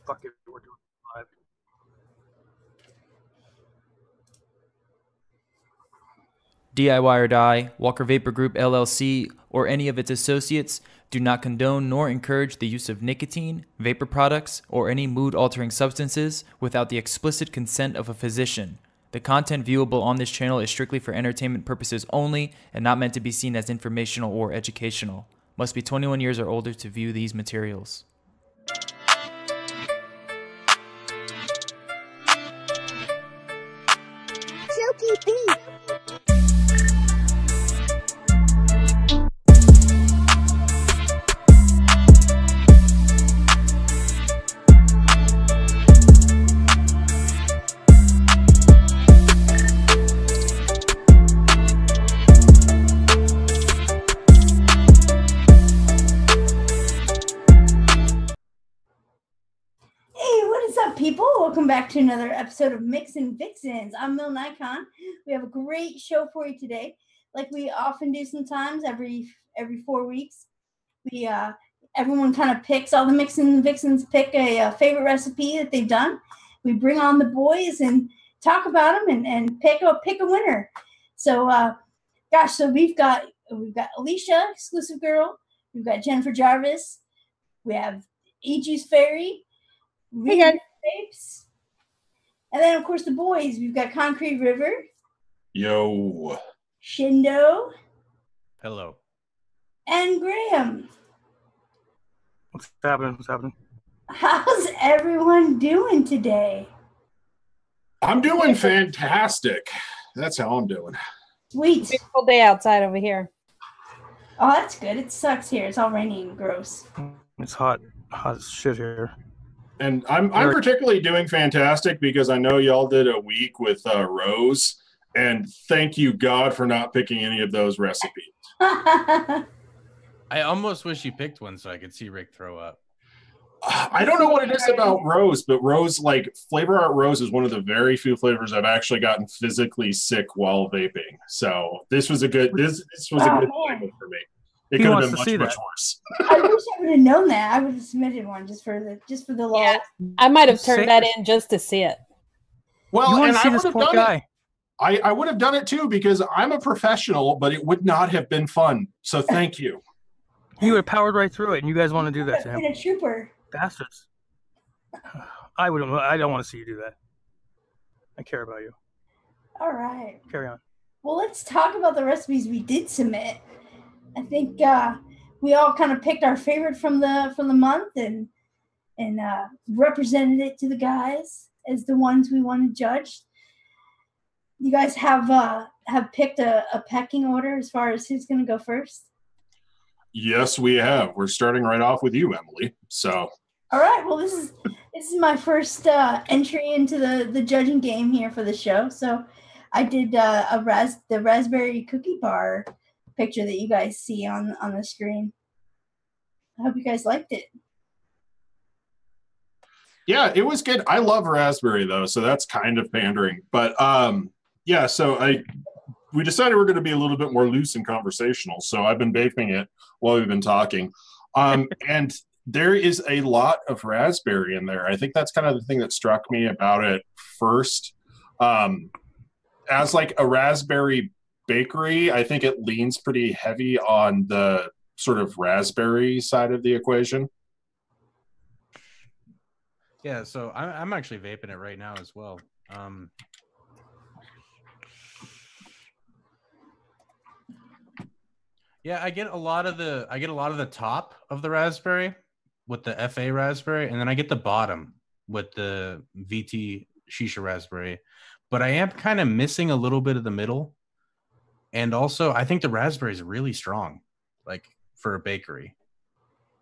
Fuck it, we're doing it live. DIY or Die, Walker Vapor Group LLC, or any of its associates do not condone nor encourage the use of nicotine, vapor products, or any mood-altering substances without the explicit consent of a physician. The content viewable on this channel is strictly for entertainment purposes only and not meant to be seen as informational or educational. Must be 21 years or older to view these materials. Welcome back to another episode of MIXINVIXENS. I'm mlNikon. We have a great show for you today. Like we often do sometimes, every 4 weeks. Everyone kind of picks, all the MIXINVIXENS pick a favorite recipe that they've done. We bring on the boys and talk about them and pick a winner. So, so we've got Alicia, exclusive girl. We've got Jennifer Jarvis. We have TheJuiceFairy. RinVapes. And then, of course, the boys. We've got Concrete River. Yo. Shindo. Hello. And Graham. What's happening? What's happening? How's everyone doing today? I'm doing fantastic. That's how I'm doing. Sweet. Beautiful day outside over here. Oh, that's good. It sucks here. It's all rainy and gross. It's hot as shit here. And I'm particularly doing fantastic because I know y'all did a week with Rose, and thank you God for not picking any of those recipes. I almost wish you picked one so I could see Rick throw up. I don't know what it is about Rose, but Rose, like Flavor Art Rose, is one of the very few flavors I've actually gotten physically sick while vaping. So this was a good this was a good flavor for me. It could have been much worse. I wish I would have known that. I would have submitted one just for the law. Yeah, I might have turned that in just to see it. Well, and I would have done it. I would have done it too because I'm a professional, but it would not have been fun. So thank you. You would have powered right through it, and you guys want to do that to him. A trooper. Bastards. I don't want to see you do that. I care about you. All right. Carry on. Well, let's talk about the recipes we did submit. I think we all kind of picked our favorite from the month and represented it to the guys as the ones we want to judge. You guys have picked a pecking order as far as who's going to go first? Yes, we have. We're starting right off with you, Emily. So. All right. Well, this is my first entry into the judging game here for the show. So I did the raspberry cookie bar picture that you guys see on the screen. I hope you guys liked it. Yeah, it was good. I love raspberry though, so that's kind of pandering. But yeah, so we decided we're going to be a little bit more loose and conversational. So I've been vaping it while we've been talking. And there is a lot of raspberry in there. I think that's kind of the thing that struck me about it first. As like a raspberry bakery, I think it leans pretty heavy on the sort of raspberry side of the equation. Yeah, so I'm actually vaping it right now as well. Yeah, I get a lot of the top of the raspberry with the FA raspberry, and then I get the bottom with the VT shisha raspberry. But I am kind of missing a little bit of the middle. And also, I think the raspberry is really strong, like for a bakery.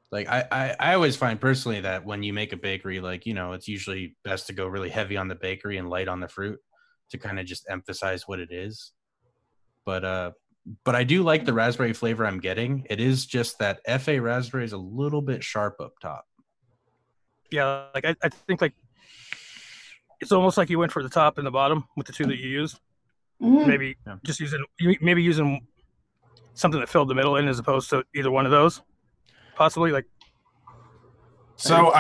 Like I always find personally that when you make a bakery, like, you know, it's usually best to go really heavy on the bakery and light on the fruit to kind of just emphasize what it is. But I do like the raspberry flavor I'm getting. It is just that FA raspberry is a little bit sharp up top. Yeah, like I think like it's almost like you went for the top and the bottom with the two that you used. Maybe just using something that filled the middle in as opposed to either one of those, possibly. Like, so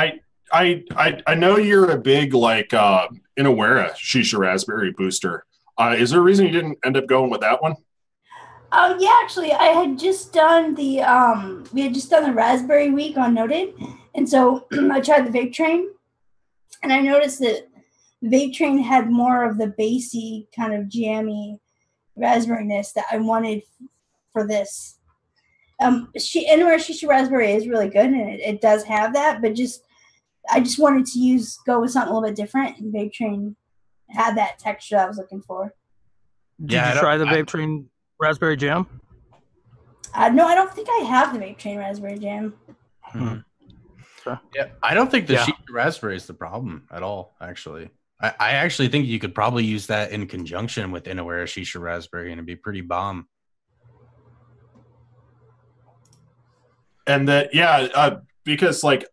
I know you're a big like Inawera Shisha Raspberry booster. Is there a reason you didn't end up going with that one? Oh yeah, actually, I had just done the we had just done the Raspberry Week on Noted, and so I tried the Vape Train, and I noticed that Vape Train had more of the bassy kind of jammy raspberryness that I wanted for this. Anywhere Shisha Raspberry is really good, and it does have that, but I just wanted to go with something a little bit different, and Vape Train had that texture I was looking for. Did you try the Vape Train Raspberry Jam? No, I don't think I have the Vape Train Raspberry Jam. Yeah, I don't think the Shisha Raspberry is the problem at all, actually. I actually think you could probably use that in conjunction with Inawera Shisha Raspberry, and it'd be pretty bomb. And that, because like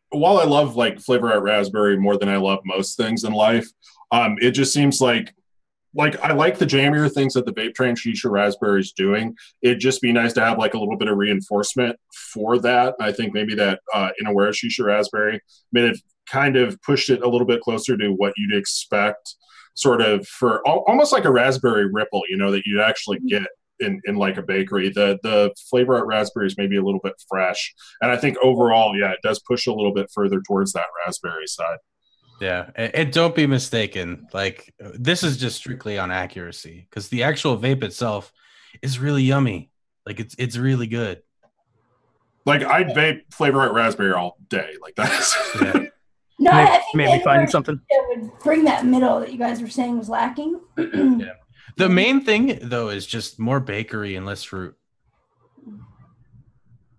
while I love like Flavor Out Raspberry more than I love most things in life, it just seems like I like the jammier things that the Vape Train Shisha Raspberry is doing. It'd just be nice to have like a little bit of reinforcement for that. I think maybe that Inawera Shisha Raspberry made it kind of pushed it a little bit closer to what you'd expect, sort of for almost like a raspberry ripple, that you'd actually get in like a bakery. The Flavor Out Raspberry is maybe a little bit fresh, and I think overall, it does push a little bit further towards that raspberry side. Yeah, and don't be mistaken. Like, this is just strictly on accuracy, because the actual vape itself is really yummy. Like, it's really good. Like, I'd vape Flavor Out Raspberry all day. Like, that's no, I think maybe finding something that would bring that middle that you guys were saying was lacking. Yeah. The main thing though is just more bakery and less fruit.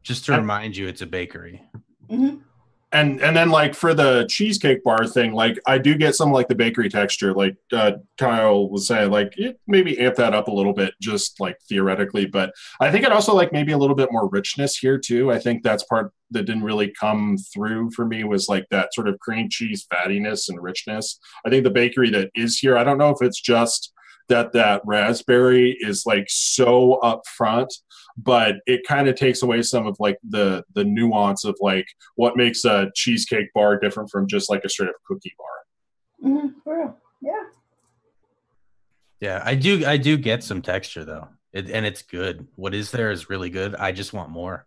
Just to remind you, it's a bakery. Mm-hmm. And then like for the cheesecake bar thing, like I do get some like the bakery texture, like Kyle was saying, like it maybe amp that up a little bit, just like theoretically. But I think it also like maybe a little bit more richness here too. I think that's part that didn't really come through for me, was like that sort of cream cheese fattiness and richness. I think the bakery that is here, I don't know if it's just that raspberry is like so upfront, but it kind of takes away some of like the nuance of like what makes a cheesecake bar different from just like a straight up cookie bar. Mm-hmm. For real. Yeah. Yeah, I do get some texture though, and it's good. What is there is really good. I just want more.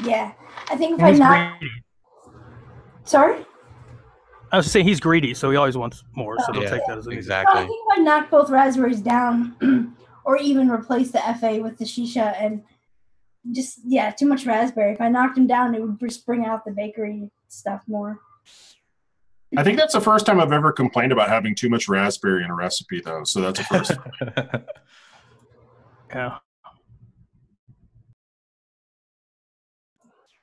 Yeah, I think if I not. Greedy. Sorry. I was saying he's greedy, so he always wants more. So don't take that as exactly. I think if I knock both raspberries down, or even replace the FA with the shisha, and just too much raspberry. If I knocked them down, it would just bring out the bakery stuff more. I think that's the first time I've ever complained about having too much raspberry in a recipe, though. So that's a first. Yeah.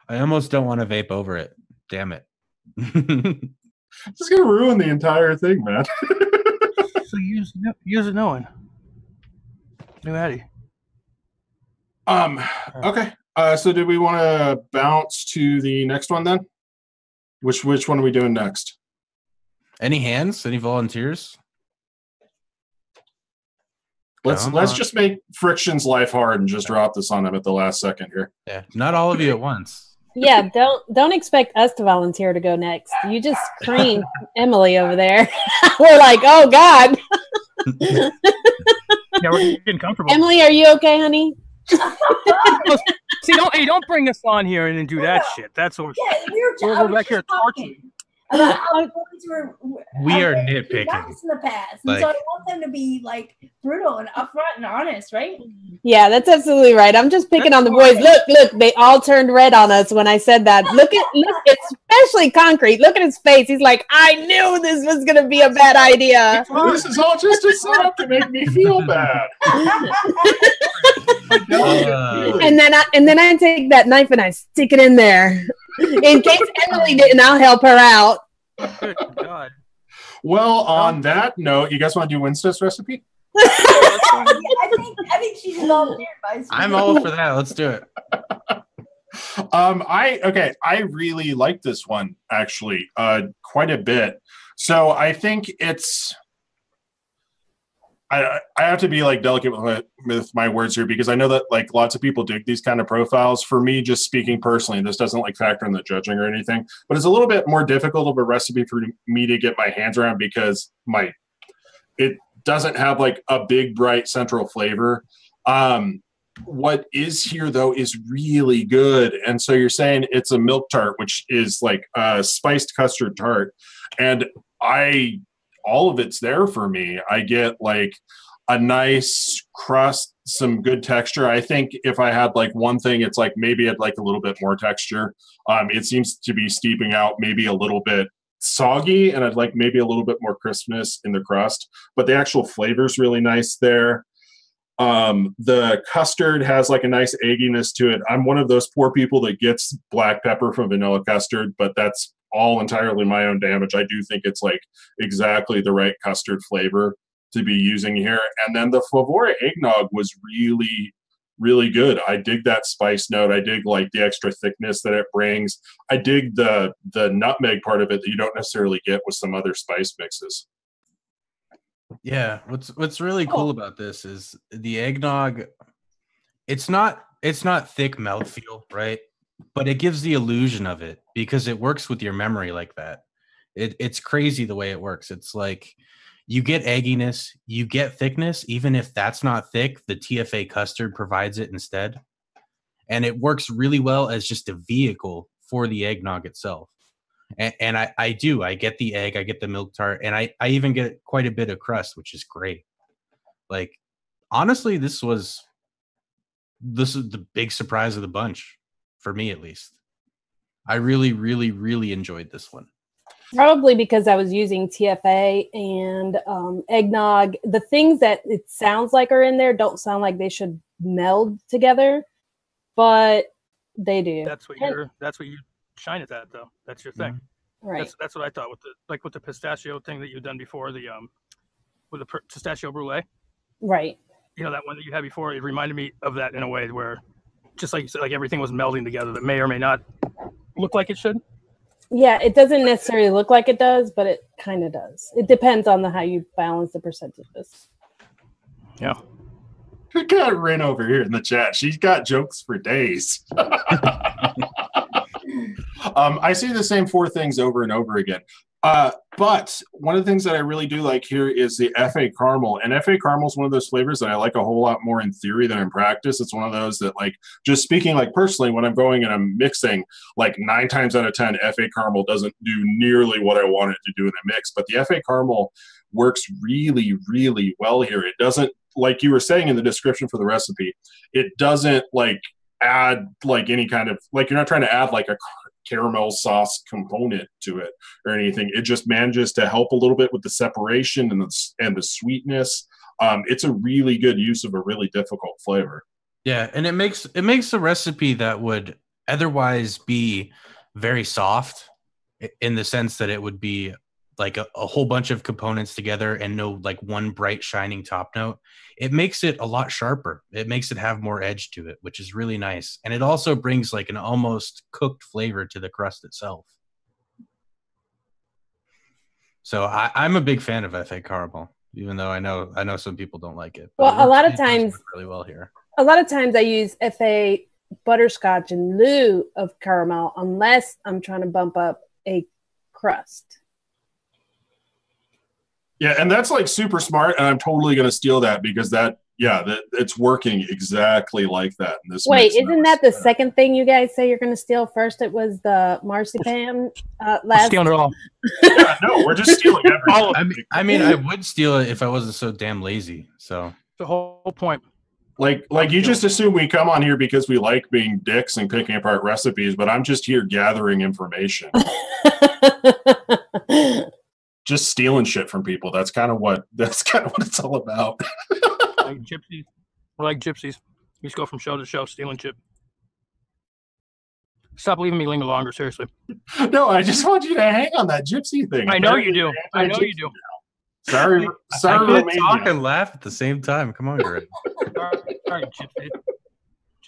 I almost don't want to vape over it. Damn it. It's gonna ruin the entire thing, man. So use it knowing. New Addy. Okay. So do we want to bounce to the next one then? Which one are we doing next? Any hands? Any volunteers? Let's just make Friction's life hard and just drop this on him at the last second here. Yeah, not all of you at once. Yeah, don't expect us to volunteer to go next. You just screamed Emily over there. We're like, oh God. Yeah, we're getting comfortable. Emily, are you okay, honey? See, don't bring us on here and then do that shit. That's what we're back here torching. About how we are nitpicking in the past, and so I want them to be like brutal and upfront and honest, right? Yeah, that's absolutely right. I'm just picking on the boys. Look, they all turned red on us when I said that. Look, especially Concrete. Look at his face. He's like, I knew this was gonna be a bad idea. This is all just a setup to make me feel bad. And then I take that knife and I stick it in there. In case Emily didn't, I'll help her out. Good God. Well, on that note, you guys want to do Winston's recipe? I think she's volunteered by. I'm all for that. Let's do it. I really like this one actually, quite a bit. So I think it's I have to be like delicate with my words here because I know that like lots of people dig these kind of profiles. For me, just speaking personally, this doesn't like factor in the judging or anything, but it's a little bit more difficult of a recipe for me to get my hands around because it doesn't have like a big bright central flavor. What is here though is really good, and so you're saying it's a milk tart, which is like a spiced custard tart, and all of it's there for me. I get like a nice crust, some good texture. I think if I had like one thing, it's like maybe I'd like a little bit more texture. It seems to be steeping out maybe a little bit soggy, and I'd like maybe a little bit more crispness in the crust, but the actual flavor's really nice there. The custard has like a nice egginess to it. I'm one of those poor people that gets black pepper from vanilla custard, but that's all entirely my own damage. I do think it's like exactly the right custard flavor to be using here. And then the Flavore eggnog was really, really good. I dig that spice note. I dig like the extra thickness that it brings. I dig the nutmeg part of it that you don't necessarily get with some other spice mixes. Yeah, what's really cool about this is the eggnog. It's not thick mouthfeel, right? But it gives the illusion of it because it works with your memory like that. It's crazy the way it works. It's like you get egginess, you get thickness, even if that's not thick, the TFA custard provides it instead. And it works really well as just a vehicle for the eggnog itself. And I get the egg, I get the milk tart, and I even get quite a bit of crust, which is great. Like, honestly, this is the big surprise of the bunch, for me at least. I really, really, really enjoyed this one. Probably because I was using TFA and eggnog. The things that it sounds like are in there don't sound like they should meld together, but they do. That's what you shine it at, though. That's your thing. Right. That's what I thought with the pistachio thing that you've done before, with the pistachio brulee. Right. You know, that one that you had before, it reminded me of that in a way where, just like you said, like everything was melding together that may or may not look like it should. Yeah, it doesn't necessarily look like it does, but it kind of does. It depends on how you balance the percentages. Yeah. We got Rin over here in the chat. She's got jokes for days. I see the same 4 things over and over again. But one of the things that I really do like here is the FA caramel. And FA caramel is one of those flavors that I like a whole lot more in theory than in practice. It's one of those that, like, just speaking like personally, when I'm going and I'm mixing, like 9 times out of 10, FA caramel doesn't do nearly what I want it to do in a mix. But the FA caramel works really, really well here. It doesn't, like you were saying in the description for the recipe, it doesn't like add like any kind of, like, you're not trying to add like a caramel sauce component to it or anything. It just manages to help a little bit with the separation and the sweetness. It's a really good use of a really difficult flavor. Yeah, and it makes a recipe that would otherwise be very soft in the sense that it would be like a whole bunch of components together and no like one bright shining top note. It makes it a lot sharper. It makes it have more edge to it, which is really nice. And it also brings like an almost cooked flavor to the crust itself. So I'm a big fan of FA caramel, even though I know some people don't like it. Well, a lot of times, really well here. A lot of times I use FA butterscotch in lieu of caramel, unless I'm trying to bump up a crust. Yeah, and that's like super smart, and I'm totally going to steal that because that it's working exactly like that in this. Wait, isn't that the second thing you guys say you're going to steal? First, it was the marzipan. Last, stealing it all. Yeah, no, we're just stealing everything. I mean, I would steal it if I wasn't so damn lazy. So the whole point. Like you just assume we come on here because we like being dicks and picking apart recipes, but I'm just here gathering information. Just stealing shit from people. That's kind of what it's all about. Like gypsies. We're like gypsies. We just go from show to show stealing shit. Stop leaving me linger longer, seriously. No, I just want you to hang on that gypsy thing. I know you do. I know you do. Sorry, I can't talk and laugh at the same time. Come on, Greg. Sorry,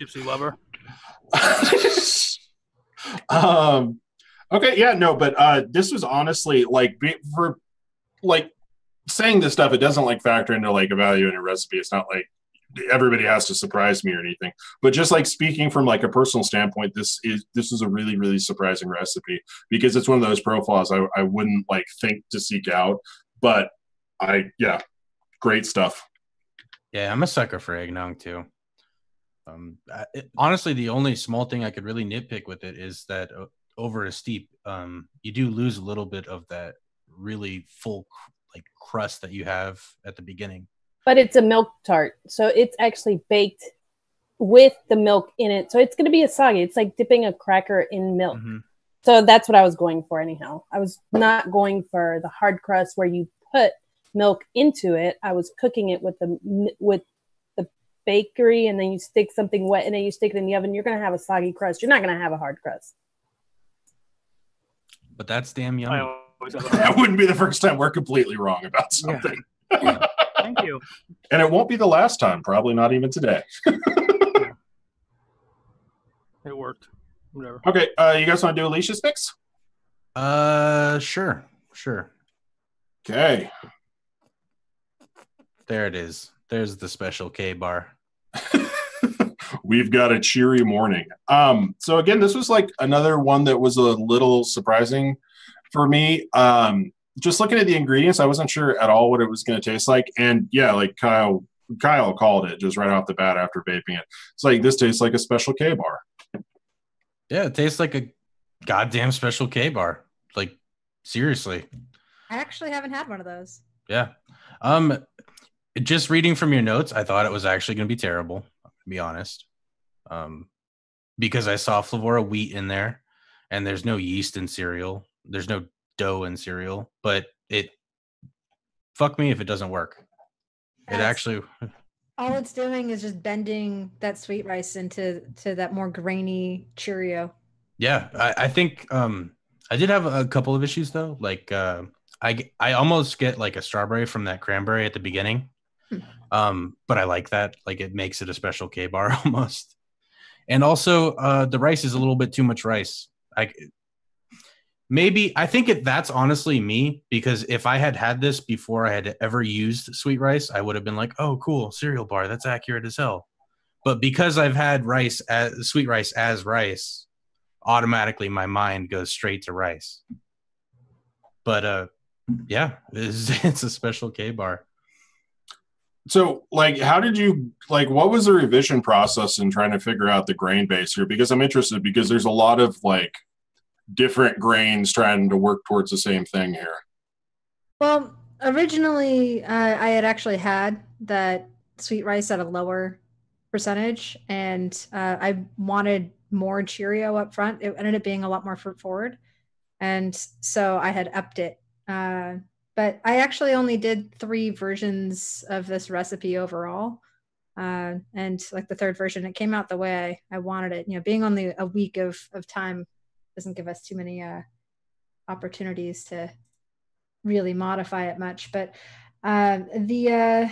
gypsy lover. Okay, yeah, no, but this was honestly like saying this stuff, it doesn't like factor into like evaluating a recipe. It's not like everybody has to surprise me or anything, but just like speaking from like a personal standpoint, this is a really, really surprising recipe because it's one of those profiles I wouldn't like think to seek out, but great stuff. Yeah, I'm a sucker for eggnog too. Honestly, the only small thing I could really nitpick with it is that over a steep, you do lose a little bit of that really full like crust that you have at the beginning. But it's a milk tart, so it's actually baked with the milk in it. So it's going to be a soggy. It's like dipping a cracker in milk. Mm-hmm. So that's what I was going for anyhow. I was not going for the hard crust where you put milk into it. I was cooking it with the bakery, and then you stick something wet and then you stick it in the oven. You're going to have a soggy crust. You're not going to have a hard crust. But that's damn yummy. That wouldn't be the first time we're completely wrong about something. Yeah. Thank you. And it won't be the last time. Probably not even today. Yeah. It worked. Whatever. Okay. You guys want to do Alicia's picks? Sure. Okay. There it is. There's the special K bar. We've got a cheery morning. So again, this was like another one that was a little surprising for me. Just looking at the ingredients, I wasn't sure at all what it was going to taste like. And yeah, like Kyle called it just right off the bat after vaping it. It's like, this tastes like a special K bar. Yeah, it tastes like a goddamn special K bar. Like, seriously. I actually haven't had one of those. Yeah. Just reading from your notes, I thought it was actually going to be terrible, to be honest. Because I saw Flavora wheat in there, and there's no yeast in cereal. There's no dough in cereal, but fuck me if it doesn't work. It actually, all it's doing is just bending that sweet rice into that more grainy Cheerio. Yeah, I think I did have a couple of issues though. Like I almost get like a strawberry from that cranberry at the beginning, but I like that. Like it makes it a special K bar almost. And also the rice is a little bit too much rice. I think that's honestly me, because if I had this before I had ever used sweet rice, I would have been like, oh, cool, cereal bar. That's accurate as hell. But because I've had sweet rice as rice, automatically my mind goes straight to rice. But yeah, it's a special K bar. So, like, what was the revision process in trying to figure out the grain base here? Because I'm interested, because there's a lot of like different grains trying to work towards the same thing here. Well, originally I had actually had that sweet rice at a lower percentage, and I wanted more Cheerio up front. It ended up being a lot more fruit forward, and so I had upped it. But I actually only did 3 versions of this recipe overall. And like the 3rd version, it came out the way I wanted it. You know, being only a week of time doesn't give us too many opportunities to really modify it much. But the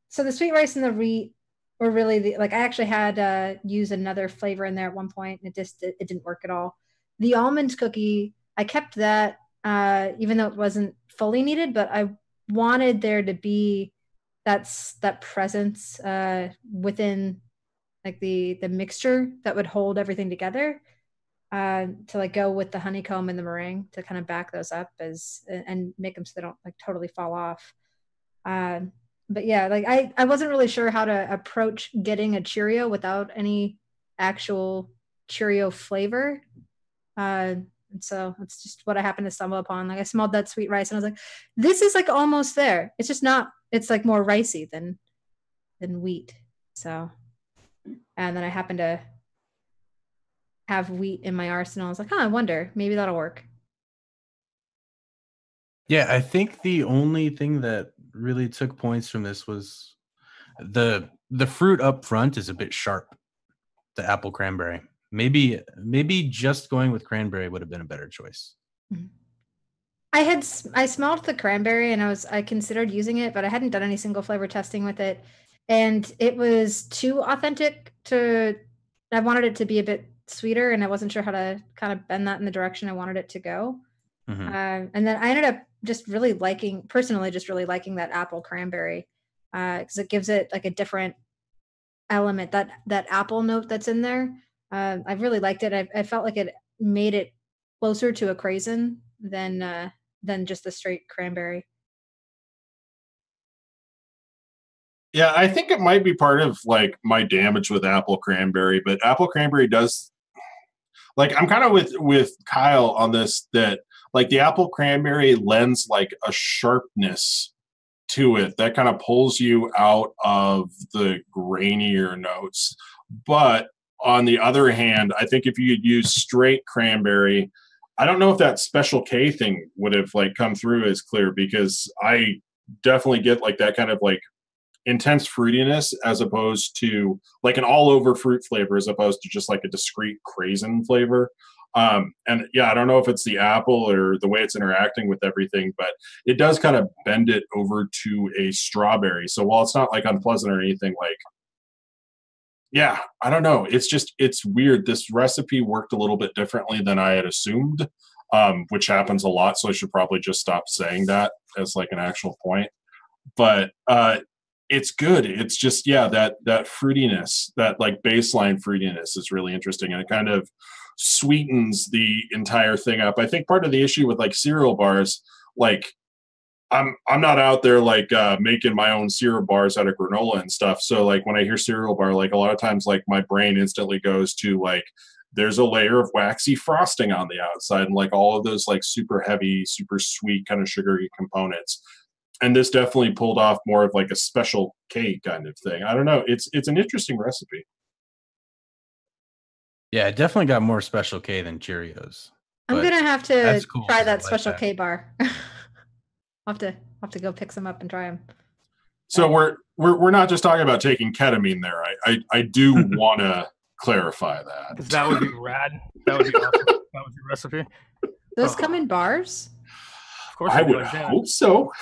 sweet rice and the wheat were really I actually had used another flavor in there at one point, and it didn't work at all. The almond cookie, I kept that even though it wasn't fully needed, but I wanted there to be that presence within like the mixture that would hold everything together, to like go with the honeycomb and the meringue to kind of back those up and make them so they don't like totally fall off. But yeah, like I wasn't really sure how to approach getting a Cheerio without any actual Cheerio flavor. And so it's just what I happened to stumble upon. Like I smelled that sweet rice and I was like, this is like almost there. It's just not, it's like more ricey than wheat. So, and then I happened to have wheat in my arsenal. I was like, I wonder, maybe that'll work. Yeah, I think the only thing that really took points from this was the fruit up front is a bit sharp. The apple cranberry. Maybe just going with cranberry would have been a better choice. I smelled the cranberry and I considered using it, but I hadn't done any single flavor testing with it. And it was too authentic I wanted it to be a bit sweeter, and I wasn't sure how to kind of bend that in the direction I wanted it to go. And then I ended up just really liking that apple cranberry because it gives it like a different element, that apple note that's in there. I really liked it. I felt like it made it closer to a craisin than just the straight cranberry. Yeah, I think it might be part of like my damage with apple cranberry, but apple cranberry does, like, I'm kind of with Kyle on this, that like the apple cranberry lends like a sharpness to it that kind of pulls you out of the grainier notes. But on the other hand, I think if you had used straight cranberry, I don't know if that Special K thing would have like come through as clear, because I definitely get like that kind of like intense fruitiness as opposed to like an all over fruit flavor, as opposed to just like a discrete craisin flavor. And yeah, I don't know if it's the apple or the way it's interacting with everything, but it does kind of bend it over to a strawberry. So while it's not like unpleasant or anything, like, yeah, I don't know. It's weird. This recipe worked a little bit differently than I had assumed, which happens a lot. So I should probably just stop saying that as like an actual point. But it's good. It's just, yeah, that fruitiness, that like baseline fruitiness is really interesting. And it kind of sweetens the entire thing up. I think part of the issue with like cereal bars, like I'm not out there like making my own cereal bars out of granola and stuff. So like when I hear cereal bar, like a lot of times like my brain instantly goes to like, there's a layer of waxy frosting on the outside and like all of those like super heavy, super sweet kind of sugary components. And this definitely pulled off more of like a Special K kind of thing. I don't know. It's an interesting recipe. Yeah, it definitely got more Special K than Cheerios. I'm gonna have to cool. try that Special K bar. I'll have to go pick some up and try them. So we're not just talking about taking ketamine there. I do want to clarify that. Because that would be rad. That would be awesome. That was your recipe. Those come in bars? Of course, I would hope so.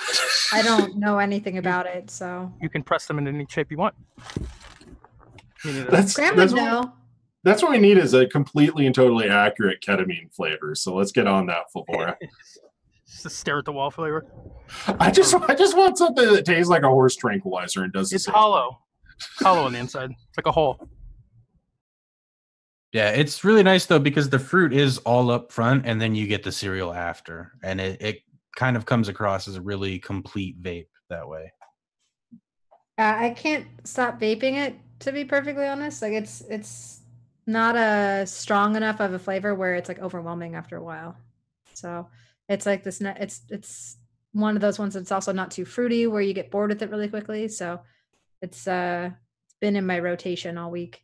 I don't know anything about it, so you can press them in any shape you want. That's what we need, is a completely and totally accurate ketamine flavor. So let's get on that, Fulvora. Just a stare at the wall flavor. I just want something that tastes like a horse tranquilizer and does. It's hollow. It's hollow on the inside. It's like a hole. Yeah, it's really nice though, because the fruit is all up front and then you get the cereal after, and it kind of comes across as a really complete vape that way. I can't stop vaping it, to be perfectly honest. Like it's not a strong enough of a flavor where it's like overwhelming after a while. So it's like this. It's one of those ones that's also not too fruity where you get bored with it really quickly. So it's been in my rotation all week.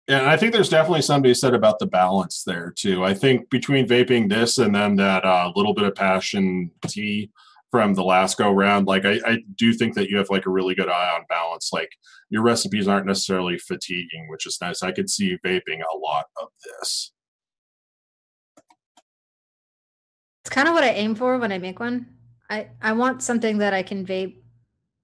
Yeah, and I think there's definitely something said about the balance there too. I think between vaping this and then that little bit of passion tea from the last go round, like I do think that you have like a really good eye on balance. Like your recipes aren't necessarily fatiguing, which is nice. I could see vaping a lot of this. It's kind of what I aim for when I make one. I want something that I can vape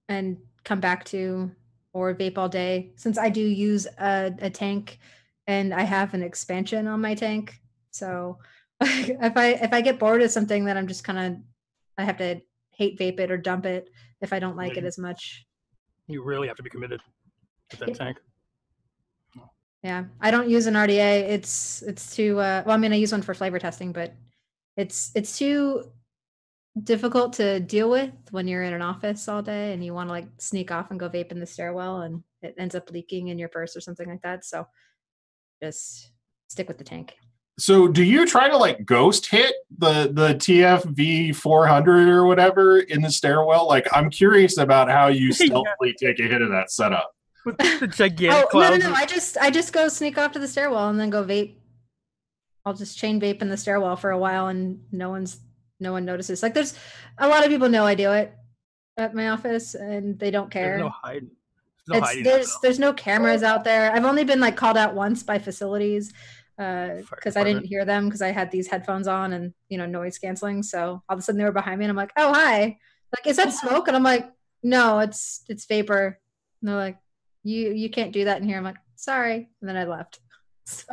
and come back to, or vape all day, since I do use a tank and I have an expansion on my tank. So if I get bored of something, then I'm just I have to hate vape it or dump it if I don't like it as much. You really have to be committed to that tank. Yeah, I don't use an RDA. It's too well, I mean, I use one for flavor testing, but it's too difficult to deal with when you're in an office all day and you want to like sneak off and go vape in the stairwell and it ends up leaking in your purse or something like that. So just stick with the tank. So do you try to like ghost hit the TFV 400 or whatever in the stairwell? Like, I'm curious about how you stealthily take a hit of that setup. With the gigantic clouds. No. I just go sneak off to the stairwell and then go vape. I'll just chain vape in the stairwell for a while and no one notices. Like, there's a lot of people know I do it at my office and they don't care. There's no hiding. There's no cameras out there. I've only been like called out once by facilities because I didn't hear them because I had these headphones on and noise canceling. So all of a sudden they were behind me and I'm like, oh hi, like, is that smoke? And I'm like, no, it's vapor. And they're like, you can't do that in here. I'm like, sorry, and then I left. So.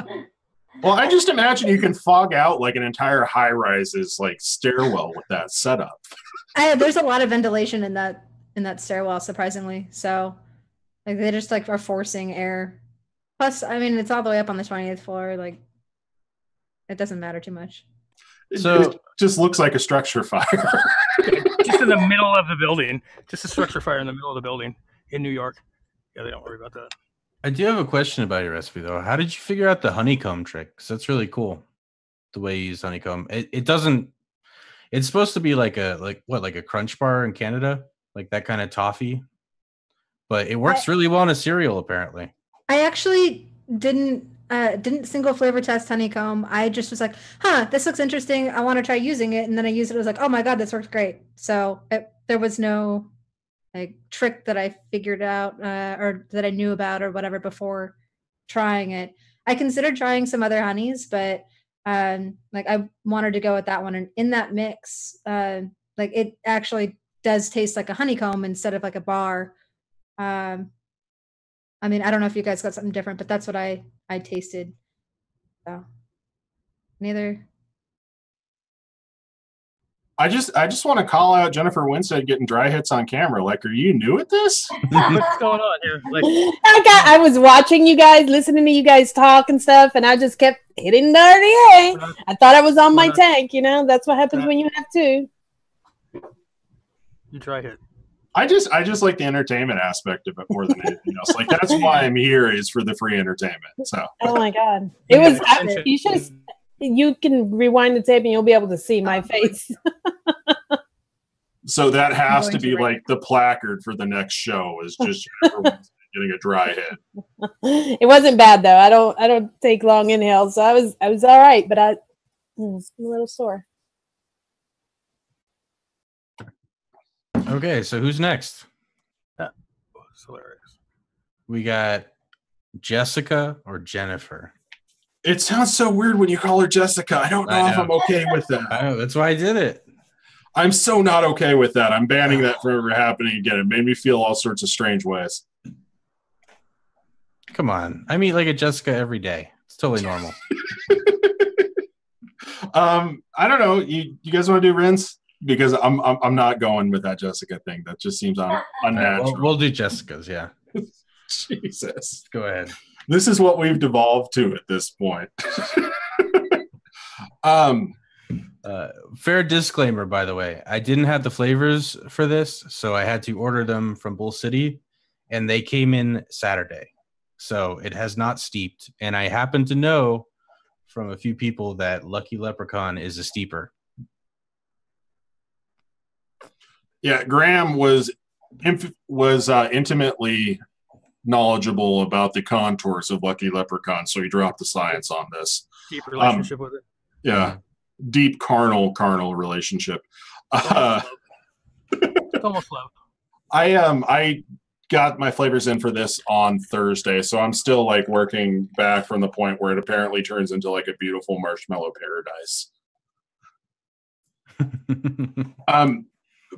Well, I just imagine you can fog out like an entire high-rise's like stairwell with that setup. There's a lot of ventilation in that stairwell, surprisingly. So like they just like are forcing air. Plus, I mean, it's all the way up on the 20th floor. Like it doesn't matter too much. So it just looks like a structure fire. Just in the middle of the building. Just a structure fire in the middle of the building in New York. Yeah, they don't worry about that. I do have a question about your recipe, though. How did you figure out the honeycomb trick? 'Cause that's really cool. The way you use honeycomb. It doesn't. It's supposed to be like a Crunch Bar in Canada, like that kind of toffee. But it works really well in a cereal, apparently. I actually didn't single flavor test honeycomb. I just was like, this looks interesting. I want to try using it. And then I used it. I was like, oh my God, this works great. So there was no like trick that I figured out or that I knew about or whatever before trying it. I considered trying some other honeys, but like I wanted to go with that one. And in that mix, like it actually does taste like a honeycomb instead of like a bar. I mean, I don't know if you guys got something different, but that's what I tasted. So neither. I just want to call out Jennifer Winstead getting dry hits on camera. Like, are you new at this? What's going on here? Like, I was watching you guys, listening to you guys talk and stuff, and I just kept hitting the RDA. I thought I was on my tank, you know? That's what happens when you have two. You dry hit. I just like the entertainment aspect of it more than anything else. Like that's why I'm here is for the free entertainment. So. Oh my God, it was. You should have. You can rewind the tape and you'll be able to see my face. So that has to be like the placard for the next show is just getting a dry hit. It wasn't bad though. I don't take long inhales, so I was all right, but I was a little sore. Okay, so who's next? That was hilarious. We got Jessica or Jennifer. It sounds so weird when you call her Jessica. I don't know if I'm okay with that. I know, that's why I did it. I'm so not okay with that. I'm banning that from ever happening again. It made me feel all sorts of strange ways. Come on. I meet like a Jessica every day. It's totally normal. I don't know. You guys want to do rinse? Because I'm not going with that Jessica thing. That just seems unnatural. We'll do Jessica's, yeah. Jesus. Go ahead. This is what we've devolved to at this point. Fair disclaimer, by the way. I didn't have the flavors for this, so I had to order them from Bull City, and they came in Saturday. So it has not steeped. And I happen to know from a few people that Lucky Leprechaun is a steeper. Yeah, Graham was intimately knowledgeable about the contours of Lucky Leprechaun, so he dropped the science on this. Deep relationship with it. Yeah, deep carnal relationship. It's almost love. I got my flavors in for this on Thursday, so I'm still like working back from the point where it apparently turns into like a beautiful marshmallow paradise.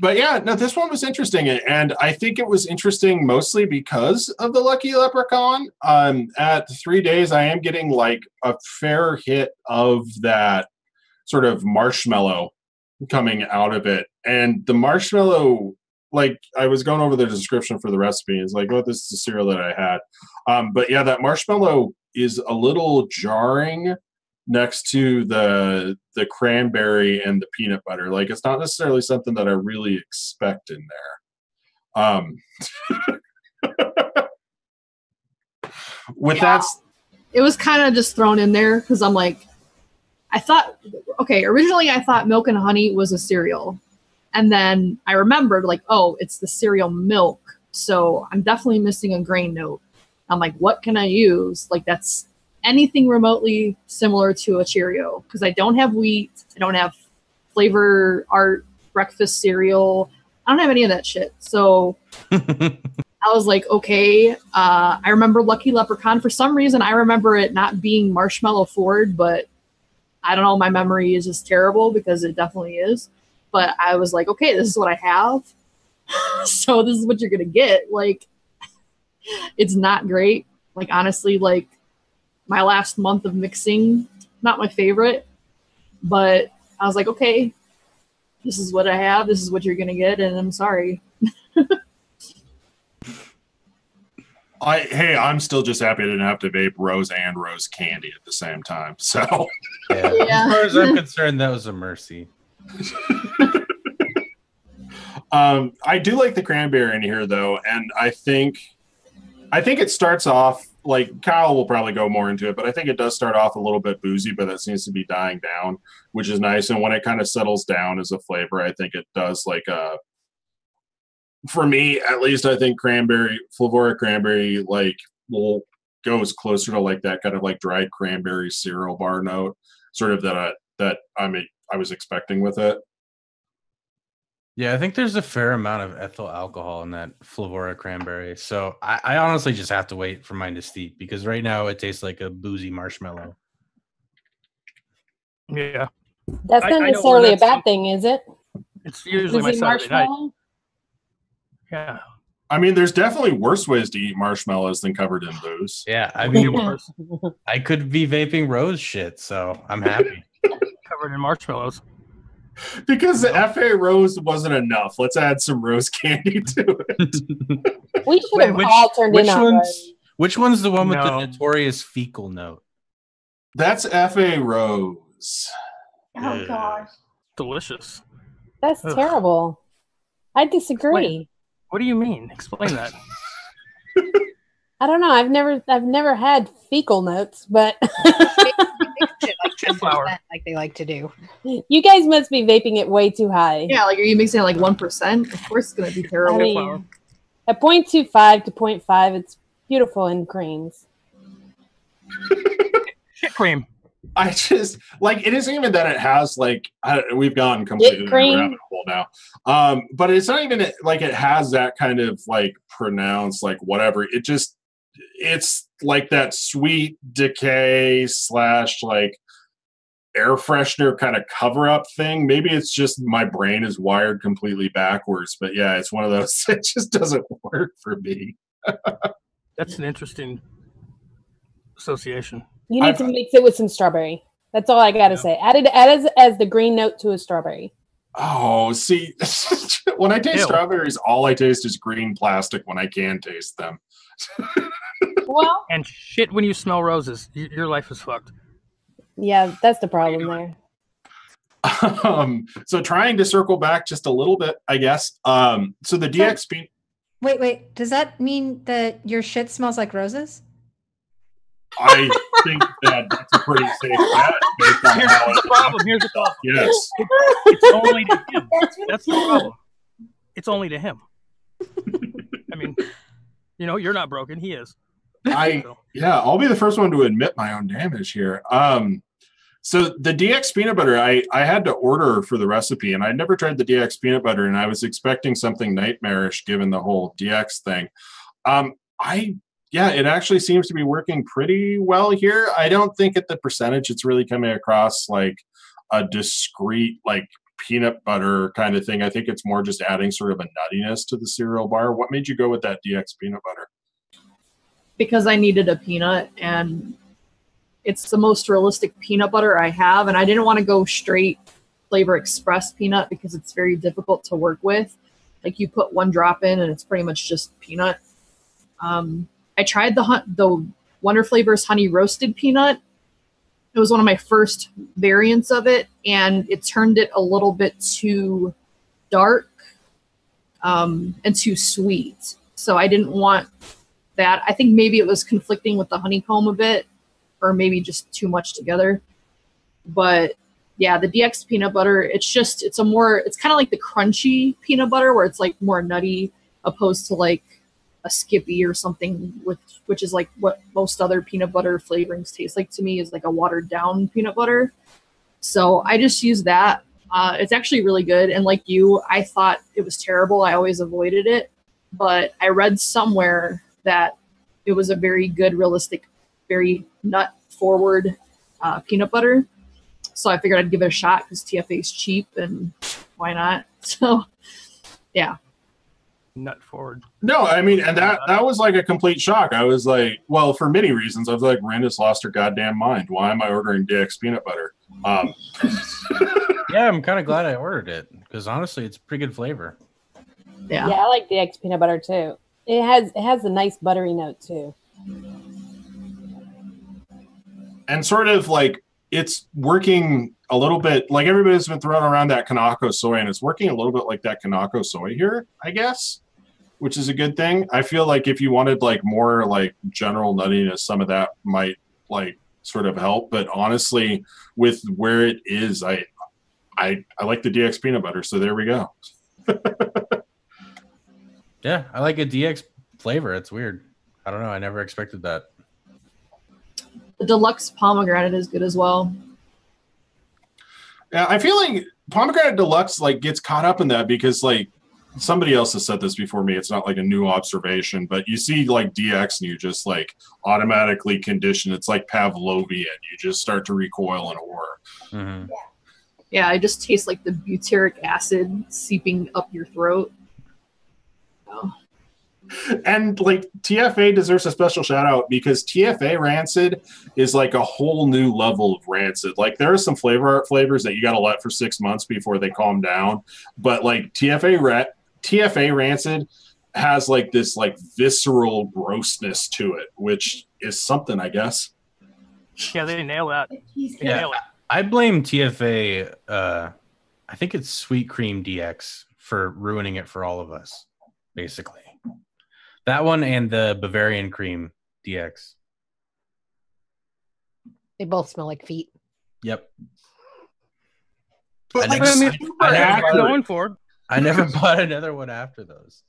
But yeah, no, this one was interesting, and I think it was interesting mostly because of the Lucky Leprechaun. At 3 days, I am getting like a fair hit of that sort of marshmallow coming out of it, and the marshmallow, like I was going over the description for the recipe, it's like, oh, this is the cereal that I had. But yeah, that marshmallow is a little jarring next to the cranberry and the peanut butter. Like it's not necessarily something that I really expect in there. With that, it was kind of just thrown in there because I'm like, I thought, okay, originally I thought Milk and Honey was a cereal. And then I remembered like, oh, it's the cereal milk. So I'm definitely missing a grain note. I'm like, what can I use? Like that's anything remotely similar to a Cheerio, because I don't have wheat, I don't have flavor art breakfast cereal, I don't have any of that shit. So I was like, okay. I remember Lucky Leprechaun. For some reason, I remember it not being marshmallow forward, but I don't know. My memory is just terrible because it definitely is. But I was like, okay, this is what I have. So this is what you're gonna get. Like, it's not great. Like honestly, like. my last month of mixing. Not my favorite, but I was like, okay, this is what I have. This is what you're gonna get, and I'm sorry. Hey, I'm still just happy I didn't have to vape rose and rose candy at the same time. So, yeah. As far as I'm concerned, that was a mercy. I do like the cranberry in here though, and I think it starts off like Kyle will probably go more into it, but I think it does start off a little bit boozy, but that seems to be dying down, which is nice. And when it kind of settles down as a flavor, I think it does like for me at least, I think Flavora cranberry like goes closer to like that kind of like dried cranberry cereal bar note, sort of that I was expecting with it. Yeah, I think there's a fair amount of ethyl alcohol in that Flavora cranberry. So I honestly just have to wait for mine to steep because right now it tastes like a boozy marshmallow. Yeah. That's not necessarily a bad thing, is it? It's usually my Saturday night. Yeah. I mean, there's definitely worse ways to eat marshmallows than covered in booze. Yeah, I mean, I could be vaping rose shit, so I'm happy. Covered in marshmallows. Because the FA rose wasn't enough. Let's add some rose candy to it. We should have all turned in on rose. Which one's the one with the notorious fecal note? That's FA rose. Oh gosh. Delicious. That's terrible. I disagree. What do you mean? Explain that. I don't know. I've never had fecal notes, but like 10%, like they like to do. You guys must be vaping it way too high. Yeah, like are you mixing it like 1%? Of course, it's gonna be terrible. I mean, at 0.25 to 0.5, it's beautiful in creams. Shit cream. I just like it isn't even that it has like we've gone completely down a rabbit hole now. But it's not even like it has that kind of like pronounced like whatever. It's like that sweet decay / like air freshener kind of cover up thing. Maybe it's just my brain is wired completely backwards. But yeah, it's one of those. It just doesn't work for me. That's an interesting association. You need to mix it with some strawberry. That's all I got to say. Add it as the green note to a strawberry. Oh, see, when I taste strawberries, all I taste is green plastic when I can taste them. Well, and shit when you smell roses. Your life is fucked. Yeah, that's the problem there. So trying to circle back just a little bit, I guess. So the DXP... Wait. Does that mean that your shit smells like roses? I think that's a pretty safe bet. Here's the problem. Yes. It's only to him. That's the problem. It's only to him. I mean, you're not broken. He is. I'll be the first one to admit my own damage here. So the DX peanut butter, I had to order for the recipe, and I'd never tried the DX peanut butter, and I was expecting something nightmarish given the whole DX thing. It actually seems to be working pretty well here. I don't think at the percentage it's really coming across like a discrete like peanut butter kind of thing. I think it's more just adding sort of a nuttiness to the cereal bar. What made you go with that DX peanut butter? Because I needed a peanut, and it's the most realistic peanut butter I have, and I didn't want to go straight Flavor Express peanut because it's very difficult to work with. Like you put one drop in and it's pretty much just peanut. I tried the Wonder Flavors honey roasted peanut. It was one of my first variants of it, and it turned it a little bit too dark and too sweet. So I didn't want that. I think maybe it was conflicting with the honeycomb a bit, or maybe just too much together. But yeah, the DX peanut butter, it's kind of like the crunchy peanut butter where it's like more nutty opposed to like a Skippy or something, which is like what most other peanut butter flavorings taste like to me, is like a watered down peanut butter. So I just use that. It's actually really good. And like you, I thought it was terrible. I always avoided it. But I read somewhere that it was a very good, realistic, very nut forward peanut butter. So I figured I'd give it a shot because TFA is cheap and why not? So yeah. nut forward. No, I mean, and that was like a complete shock. I was like, well, for many reasons, I was like, Ren has lost her goddamn mind. Why am I ordering DX peanut butter? Yeah, I'm kind of glad I ordered it because honestly, it's a pretty good flavor. Yeah, I like DX peanut butter too. It has a nice buttery note too. And sort of like it's working a little bit like everybody's been throwing around that Kanako soy, and it's working a little bit like that Kanako soy here, I guess, which is a good thing. I feel like if you wanted like more like general nuttiness, some of that might like sort of help. But honestly, with where it is, I like the DX peanut butter, so there we go. Yeah, I like a DX flavor. It's weird. I don't know. I never expected that. The deluxe pomegranate is good as well. Yeah, I feel like pomegranate deluxe like gets caught up in that because like somebody else has said this before me. It's not like a new observation, but you see like DX and you just like automatically condition. It's like Pavlovian. You just start to recoil in horror. Mm-hmm. Yeah, I just taste like the butyric acid seeping up your throat. Oh. And like TFA deserves a special shout out because TFA rancid is like a whole new level of rancid. Like there are some flavors that you got to let for 6 months before they calm down. But like TFA rancid has like this like visceral grossness to it, which is something, I guess. Yeah, they nail that. Yeah, I blame TFA. I think it's Sweet Cream DX for ruining it for all of us, basically. That one and the Bavarian Cream DX. They both smell like feet. Yep. But I never bought another one after those.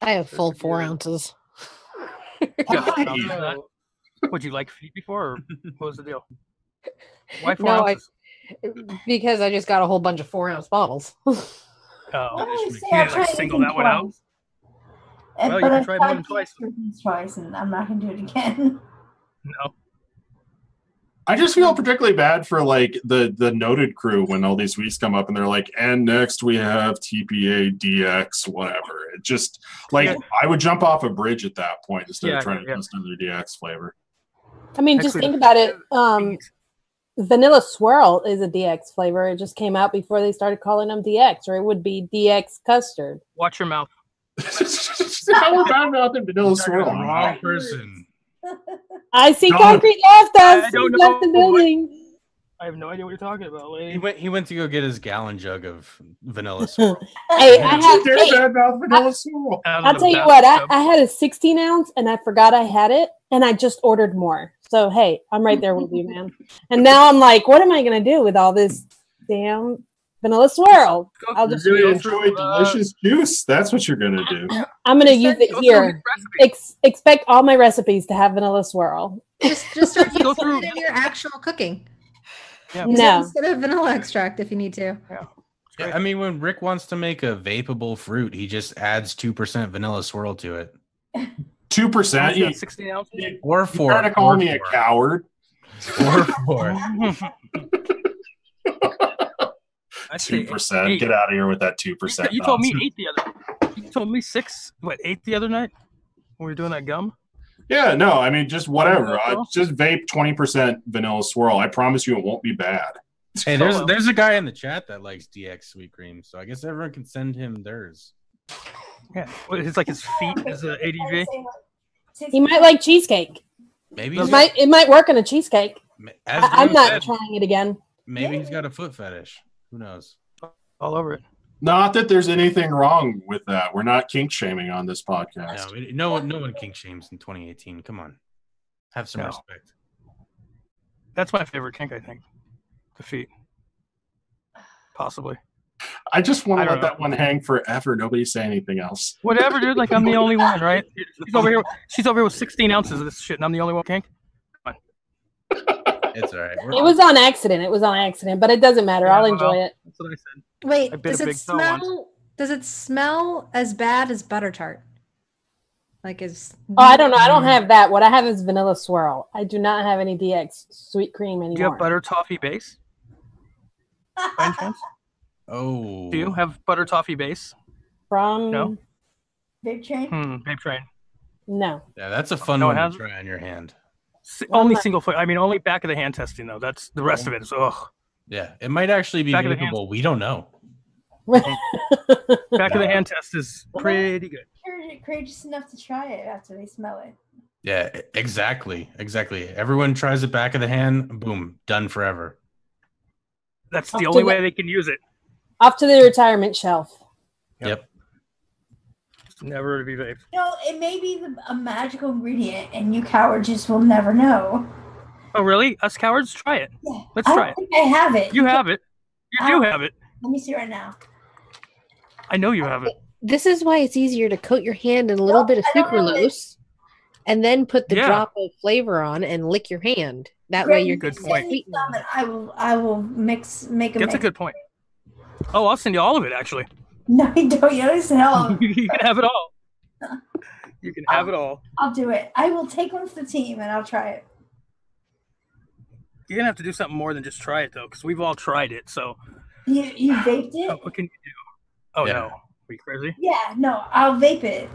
I have full 4 ounces. Would you like feet before, or what was the deal? Why 4 No, ounces? Because I just got a whole bunch of 4-ounce bottles. You didn't like single that one out? Well, you can try more than twice. Twice, and I'm not going to do it again. No. I just feel particularly bad for like the noted crew when all these weeks come up and they're like, and next we have TPA DX, whatever. It just like I would jump off a bridge at that point instead of trying to test another DX flavor. I mean, just think about it. Vanilla Swirl is a DX flavor. It just came out before they started calling them DX, or it would be DX custard. Watch your mouth. How we're bad mouthing Vanilla Swirl. Wrong person. I see Concrete left us. He left the building. I have no idea what you're talking about, lady. He went to go get his gallon jug of Vanilla Swirl. Hey, I'll tell you what, I had a 16 ounce and I forgot I had it and I just ordered more. So, hey, I'm right there with you, man. And now I'm like, what am I going to do with all this damn Vanilla Swirl? I'll just really enjoy delicious juice. That's what you're going to do. I'm going to use it here. Expect all my recipes to have Vanilla Swirl. Just start using it in your actual cooking. Yeah. No. Instead of vanilla extract if you need to. Yeah, I mean, when Rick wants to make a vapeable fruit, he just adds 2% Vanilla Swirl to it. 2%? 16 ounces? Or 4. You're trying to call me a coward. Or 4. 2%. Get out of here with that 2%. You told me 8 the other. You told me 8 the other night when we were doing that gum. Yeah, no, I mean just whatever. Just vape 20% Vanilla Swirl. I promise you, it won't be bad. Hey, there's a guy in the chat that likes DX Sweet Cream, so I guess everyone can send him theirs. Yeah, it's like his feet is an ADV. He might like cheesecake. Maybe it might work in a cheesecake. I'm not said, trying it again. Maybe he's got a foot fetish. Who knows? All over it. Not that there's anything wrong with that. We're not kink shaming on this podcast. No one kink shames in 2018. Come on, have some respect. That's my favorite kink, I think. The feet, possibly. I just want to let that one hang forever. Nobody say anything else. Whatever, dude. Like I'm the only one, right? She's over here with 16 ounces of this shit, and I'm the only one kink. Come on. It's all right. It was on accident. But it doesn't matter. I'll enjoy it. That's what I said. Wait, does it smell as bad as butter tart? Like I don't know. I don't have that. What I have is Vanilla Swirl. I do not have any DX Sweet Cream anymore. Do you have butter toffee base? By any chance? Oh. Do you have butter toffee base? From No. Vape Train? Vape Train. No. Yeah, that's a fun one to try on your hand. Only single foot. I mean, only back of the hand testing though. That's the rest of it is ugh. Yeah, it might actually be vapeable. We don't know. Back of the hand test is pretty good. You're courageous enough to try it after they smell it. Yeah, exactly. Everyone tries it back of the hand. Boom, done forever. That's the only way they can use it. Off to the retirement shelf. Yep. Never to be vaped. It may be a magical ingredient, and you cowards just will never know. Oh, really? Us cowards? Try it. Yeah. Let's try it. I have it. You have it. You do have it. Let me see right now. I know you have it. This is why it's easier to coat your hand in a little bit of sucralose and then put the drop of flavor on and lick your hand. That way you're good point. I will make a That's a good point. Oh, I'll send you all of it actually. No, you don't. You don't sell. You can have it all. You can have it all. I'll do it. I will take one for the team and I'll try it. You're gonna have to do something more than just try it though, because we've all tried it. So you vaped it? What can you do? Oh no, are you crazy? Yeah, no, I'll vape it.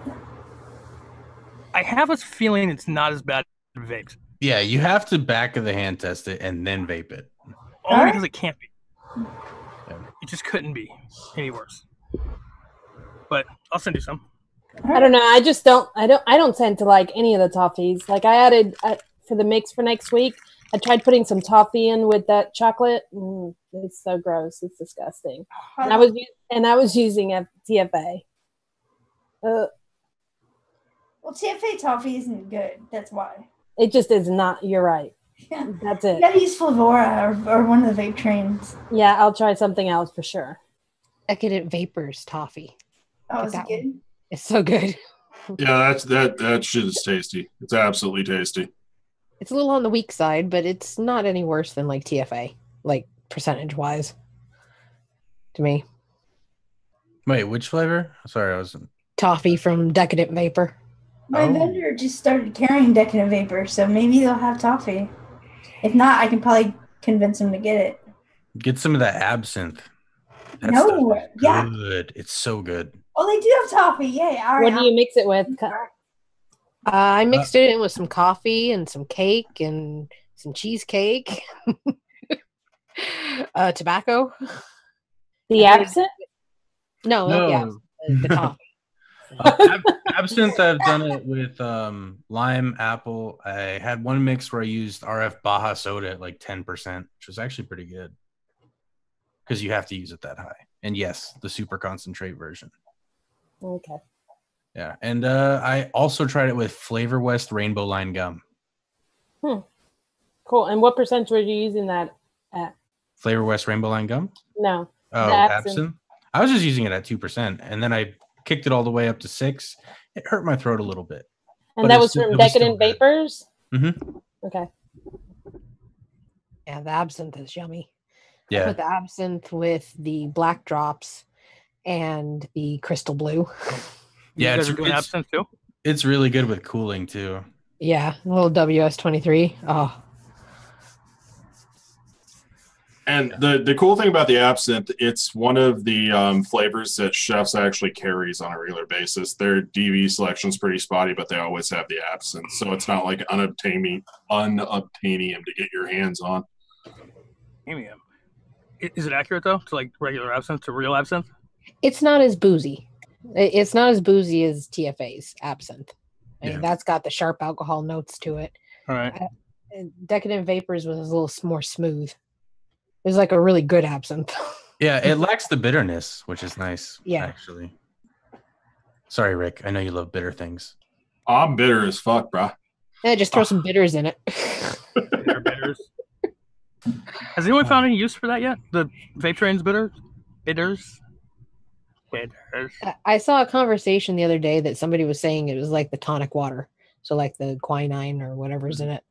I have a feeling it's not as bad as vapes. Yeah, you have to back of the hand test it and then vape it. Only because it can't be. It just couldn't be any worse. But I'll send you some. I don't know. I don't tend to like any of the toffees. Like I added for the mix for next week. I tried putting some toffee in with that chocolate. It's so gross. It's disgusting. And I was using a TFA. Well, TFA toffee isn't good. That's why. It just is not. You're right. That's it. You gotta use Flavora or one of the vape trains. Yeah, I'll try something else for sure. Decadent Vapors toffee. Oh, is it good? It's so good. Yeah, that shit is tasty. It's absolutely tasty. It's a little on the weak side, but it's not any worse than like TFA, like percentage wise. To me. Wait, which flavor? Sorry, I wasn't. Toffee from Decadent Vapor. My vendor just started carrying Decadent Vapor, so maybe they'll have toffee. If not, I can probably convince them to get it. Get some of that absinthe. That good. It's so good. Oh, they do have toffee. Yay. All right. What do you mix it with? I mixed it in with some coffee and some cake and some cheesecake. Tobacco. The absinthe? No. The coffee. Absinthe, I've done it with lime, apple. I had one mix where I used RF Baja soda at like 10%, which was actually pretty good because you have to use it that high. And yes, the super concentrate version. Okay. Yeah, and I also tried it with Flavor West Rainbow Line Gum. Cool. And what percentage were you using that at? Flavor West Rainbow Line Gum? No. Oh, absinthe? I was just using it at 2%, and then I kicked it all the way up to 6. It hurt my throat a little bit. And that was from Decadent Vapors? Mm-hmm. Okay. Yeah, the absinthe is yummy. Yeah. I put the absinthe with the black drops and the crystal blue. Yeah, it's absinthe too. It's really good with cooling too. Yeah, a little WS-23. Oh. And the cool thing about the absinthe, it's one of the flavors that chefs actually carries on a regular basis. Their DV selection's pretty spotty, but they always have the absinthe, so it's not like unobtainium to get your hands on. Premium. Is it accurate though to like regular absinthe to real absinthe? It's not as boozy. It's not as boozy as TFA's absinthe. I mean, that's got the sharp alcohol notes to it. All right. Decadent Vapors was a little more smooth. It was like a really good absinthe. Yeah, it lacks the bitterness, which is nice. Yeah. Actually. Sorry, Rick. I know you love bitter things. I'm bitter as fuck, bro. Yeah, just throw some bitters in it. Bitters. Has anyone found any use for that yet? The vape train's bitters. I saw a conversation the other day that somebody was saying it was like the tonic water. So like the quinine or whatever's in it.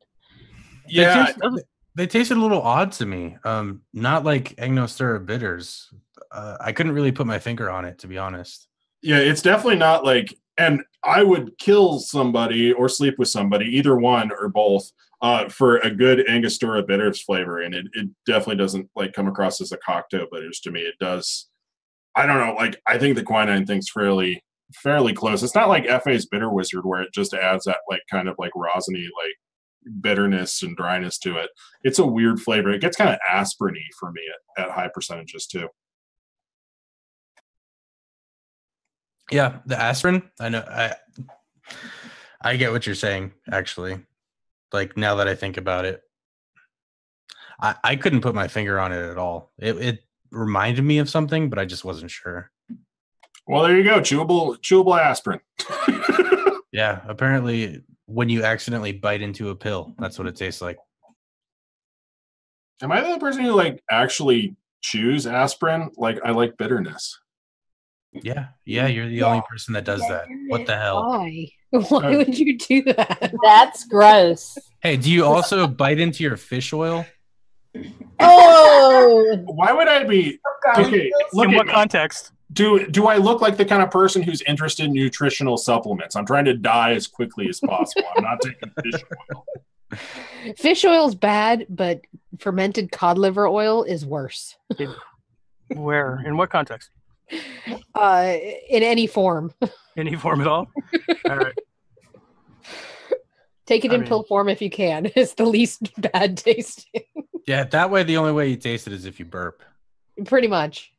Yeah. They tasted a little odd to me. Not like Angostura bitters. I couldn't really put my finger on it, to be honest. Yeah, it's definitely not like, and I would kill somebody or sleep with somebody, either one or both, for a good Angostura bitters flavor. And it definitely doesn't like come across as a cocktail bitters to me. It does. I don't know. Like, I think the quinine thing's fairly close. It's not like FA's Bitter Wizard where it just adds that like kind of like rosiny like bitterness and dryness to it. It's a weird flavor. It gets kind of aspirin-y for me at high percentages too. Yeah, the aspirin. I know. I get what you're saying. Actually, like now that I think about it, I couldn't put my finger on it at all. It reminded me of something, but I just wasn't sure. Well, there you go. Chewable aspirin. Yeah, apparently when you accidentally bite into a pill, that's what it tastes like. Am I the person who like actually chews aspirin? Like, I like bitterness. Yeah, you're the only person that does that. What the hell? Why? Why would you do that? That's gross. Hey, do you also bite into your fish oil? Oh, Why would I be okay? Look In at what me. context? Do I look like the kind of person who's interested in nutritional supplements? I'm trying to die as quickly as possible. I'm not taking fish oil. Fish oil's bad, but fermented cod liver oil is worse. Where? In what context? In any form. Any form at all? All right. Take it in pill form if you can. It's the least bad tasting. Yeah, that way the only way you taste it is if you burp. Pretty much.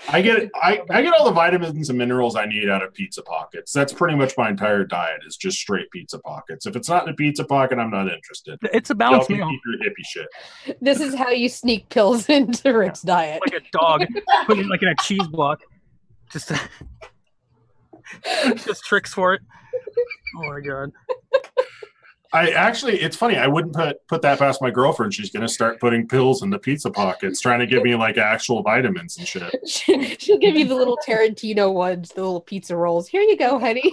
I get all the vitamins and minerals I need out of Pizza Pockets. That's pretty much my entire diet is just straight Pizza Pockets. If it's not in a Pizza Pocket, I'm not interested. It's a balanced meal. Keep your hippie shit. This is how you sneak pills into Rick's diet. Like a dog, put it like in a cheese block. Just tricks for it. Oh my god. It's funny. I wouldn't put that past my girlfriend. She's going to start putting pills in the Pizza Pockets, trying to give me like actual vitamins and shit. She'll give you the little Tarantino ones, the little pizza rolls. Here you go, honey.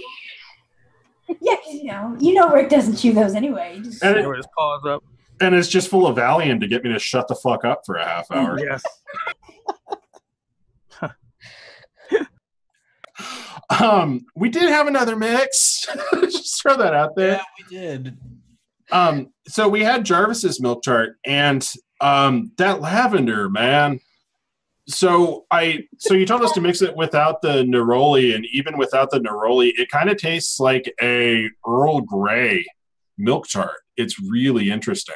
Yeah, you know Rick doesn't chew those anyway. Just... And, His paws up. And it's just full of Valium to get me to shut the fuck up for a half hour. Yes. We did have another mix. Just throw that out there. Yeah, we did. So we had Jarvis's milk chart and that lavender, man. So you told us to mix it without the neroli, and even without the neroli, it kind of tastes like a Earl Grey milk chart. It's really interesting.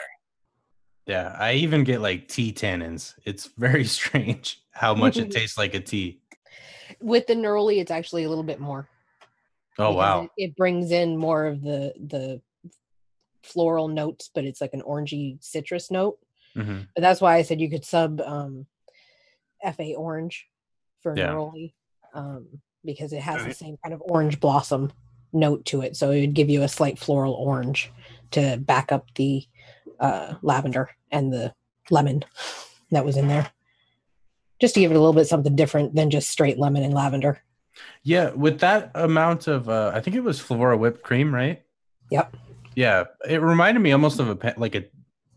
Yeah, I even get like tea tannins. It's very strange how much it tastes like a tea. With the neroli, it's actually a little bit more. Oh, wow. It brings in more of the floral notes, but it's like an orangey citrus note. Mm-hmm. But that's why I said you could sub FA orange for neroli, because it has the same kind of orange blossom note to it. So it would give you a slight floral orange to back up the lavender and the lemon that was in there. Just to give it a little bit something different than just straight lemon and lavender. Yeah, with that amount of, I think it was Flora whipped cream, right? Yep. Yeah, it reminded me almost of a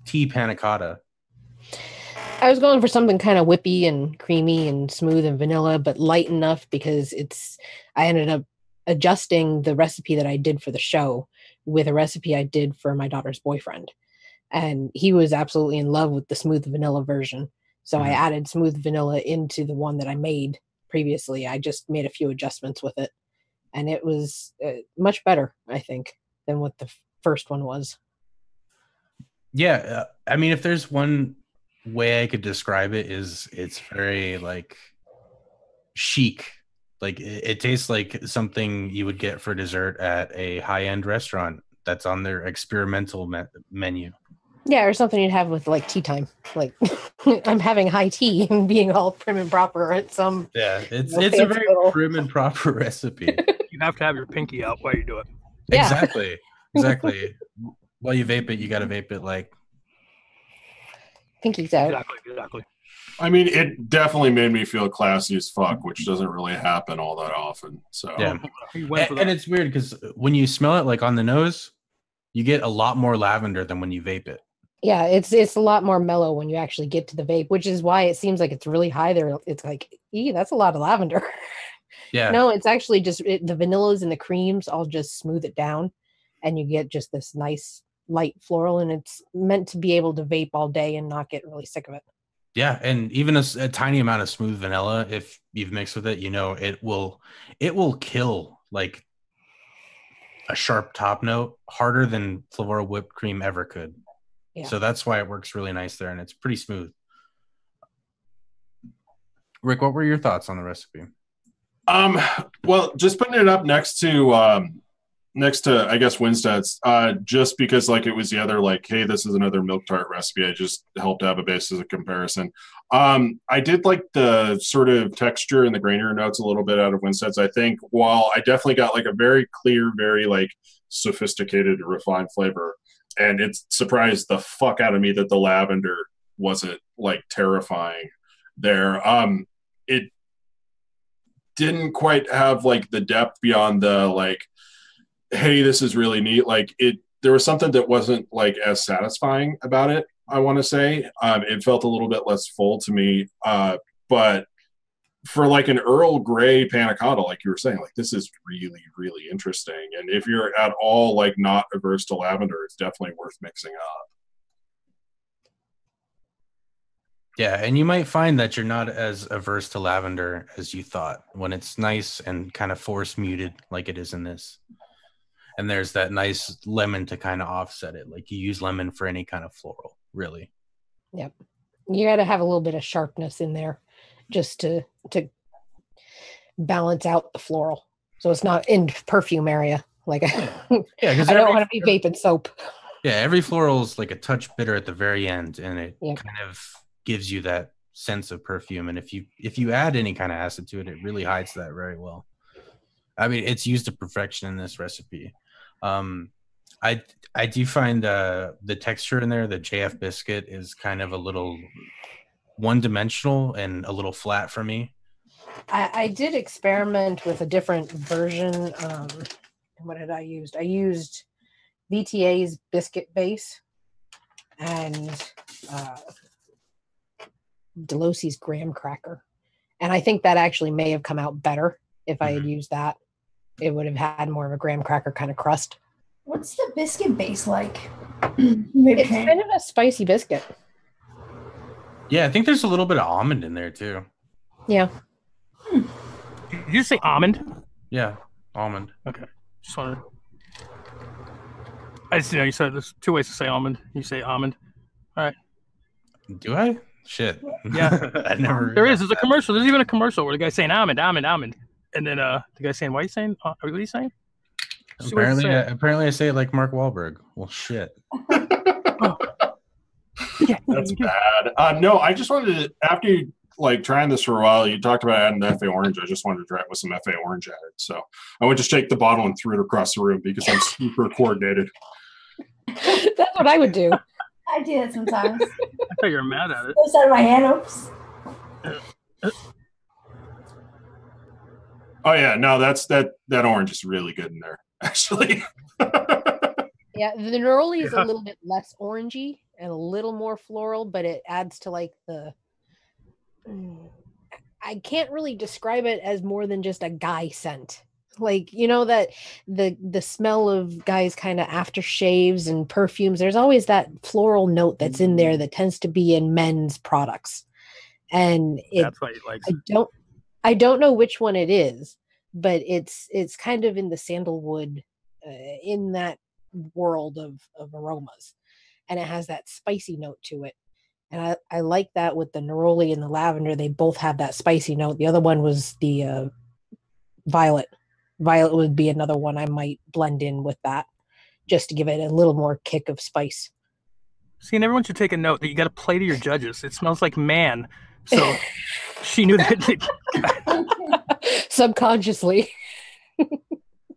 tea panna cotta. I was going for something kind of whippy and creamy and smooth and vanilla, but light enough because I ended up adjusting the recipe that I did for the show with a recipe I did for my daughter's boyfriend. And he was absolutely in love with the smooth vanilla version. So I added smooth vanilla into the one that I made previously. I just made a few adjustments with it. And it was much better, I think, than what the first one was. Yeah. I mean, if there's one way I could describe it, is it's very like chic. Like it tastes like something you would get for dessert at a high-end restaurant that's on their experimental menu. Yeah, or something you'd have with like tea time. Like I'm having high tea and being all prim and proper at some. Yeah, it's a very prim and proper recipe. You have to have your pinky out while you do it. Yeah. Exactly. While you vape it, you got to vape it like pinky's out. Exactly. I mean, it definitely made me feel classy as fuck, which doesn't really happen all that often. So yeah, and it's weird because when you smell it like on the nose, you get a lot more lavender than when you vape it. Yeah, it's a lot more mellow when you actually get to the vape, which is why it seems like it's really high there. It's like, that's a lot of lavender. Yeah. No, it's actually just the vanillas and the creams all just smooth it down, and you get just this nice light floral, and it's meant to be able to vape all day and not get really sick of it. Yeah, and even a tiny amount of smooth vanilla, if you've mixed with it, you know it will kill like a sharp top note harder than Flavora whipped cream ever could. Yeah. So that's why it works really nice there, and it's pretty smooth. Rick, what were your thoughts on the recipe? Well, just putting it up next to I guess Winstead's, just because like it was the other like, hey, this is another milk tart recipe. I just helped have a basis of comparison. I did like the sort of texture and the grainier notes a little bit out of Winstead's. I think while I definitely got like a very clear, very like sophisticated, refined flavor, and it surprised the fuck out of me that the lavender wasn't like terrifying there. It didn't quite have like the depth beyond the like, hey, this is really neat. Like there was something that wasn't like as satisfying about it, I want to say. It felt a little bit less full to me. But for like an Earl Grey panna cotta, like you were saying, like this is really, really interesting. And if you're at all like not averse to lavender, it's definitely worth mixing up. Yeah, and you might find that you're not as averse to lavender as you thought when it's nice and kind of force muted like it is in this. And there's that nice lemon to kind of offset it. Like you use lemon for any kind of floral, really. Yep. You got to have a little bit of sharpness in there just to balance out the floral. So it's not in perfume area. Like I don't want to be vaping soap. Yeah, every floral is like a touch bitter at the very end, and it kind of gives you that sense of perfume. And if you add any kind of acid to it, it really hides that very well. I mean, it's used to perfection in this recipe. I do find the texture in there, the JF biscuit, is kind of a little one-dimensional and a little flat for me. I did experiment with a different version. What did I use? I used VTA's biscuit base and Delosi's graham cracker. And I think that actually may have come out better if I had used that. It would have had more of a graham cracker kind of crust. What's the biscuit base like? It's kind of a spicy biscuit. Yeah, I think there's a little bit of almond in there too. Yeah. Did you say almond? Yeah, almond. Okay. Just wanted. I just know you said there's two ways to say almond. You say almond. All right. Do I? Shit. Yeah. I never. There's a commercial. There's even a commercial where the guy's saying almond, almond, almond. And then the guy's saying, "What are you saying? What are you saying?" Apparently, I say it like Mark Wahlberg. Well, shit. That's bad. No, I just wanted to, after you like trying this for a while, you talked about adding the FA orange. I just wanted to try it with some FA orange added. So I would just take the bottle and threw it across the room because I'm super coordinated. That's what I would do. I do that sometimes. I thought you were mad at it. Goes out of my hand. Oops. Oh yeah, no, that orange is really good in there, actually. Yeah, the neroli is a little bit less orangey and a little more floral, but it adds to like I can't really describe it as more than just a guy scent. Like, you know, that the smell of guys kind of aftershaves and perfumes, there's always that floral note that's in there that tends to be in men's products. And that's why he likes it. I don't know which one it is, but it's kind of in the sandalwood, in that world of aromas, and it has that spicy note to it. And I like that with the neroli and the lavender. They both have that spicy note. The other one was the violet. Violet would be another one I might blend in with that, just to give it a little more kick of spice. See, and everyone should take a note that you got to play to your judges. It smells like man. So she knew that. Subconsciously.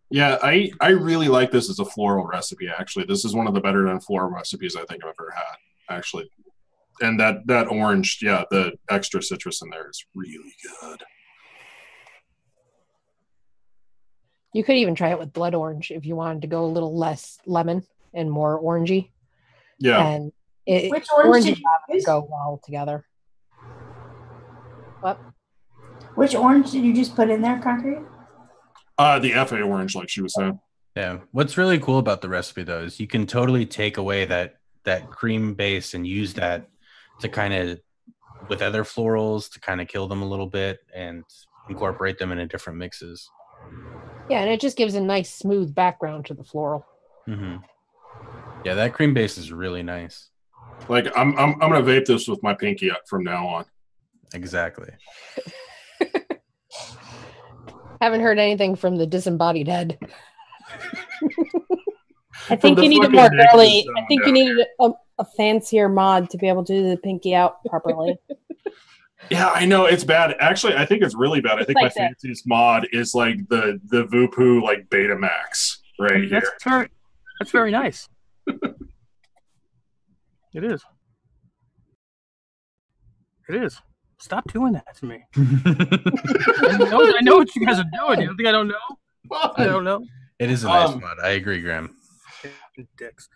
Yeah, I really like this as a floral recipe, actually. This is one of the better done floral recipes I think I've ever had, actually. And that orange, yeah, the extra citrus in there is really good. You could even try it with blood orange if you wanted to go a little less lemon and more orangey. Yeah. And which orange did you go well together. What? Which orange did you just put in there, Concrete? The FA orange, like she was saying. Yeah. What's really cool about the recipe, though, is you can totally take away that cream base and use that to kind of with other florals to kind of kill them a little bit and incorporate them into different mixes. Yeah, and it just gives a nice smooth background to the floral. Mm-hmm. Yeah, that cream base is really nice. Like I'm gonna vape this with my pinky up from now on. Exactly. Haven't heard anything from the disembodied head. I think you need a more girly. I think you needed a fancier mod to be able to do the pinky out properly. Yeah, I know it's bad. Actually, I think it's really bad. I think my fanciest mod is like the Voopoo like Betamax right here. That's very nice. It is. It is. Stop doing that to me. I know what you guys are doing. You don't think I don't know? I don't know. It is a nice mod. I agree, Graham. Dicks.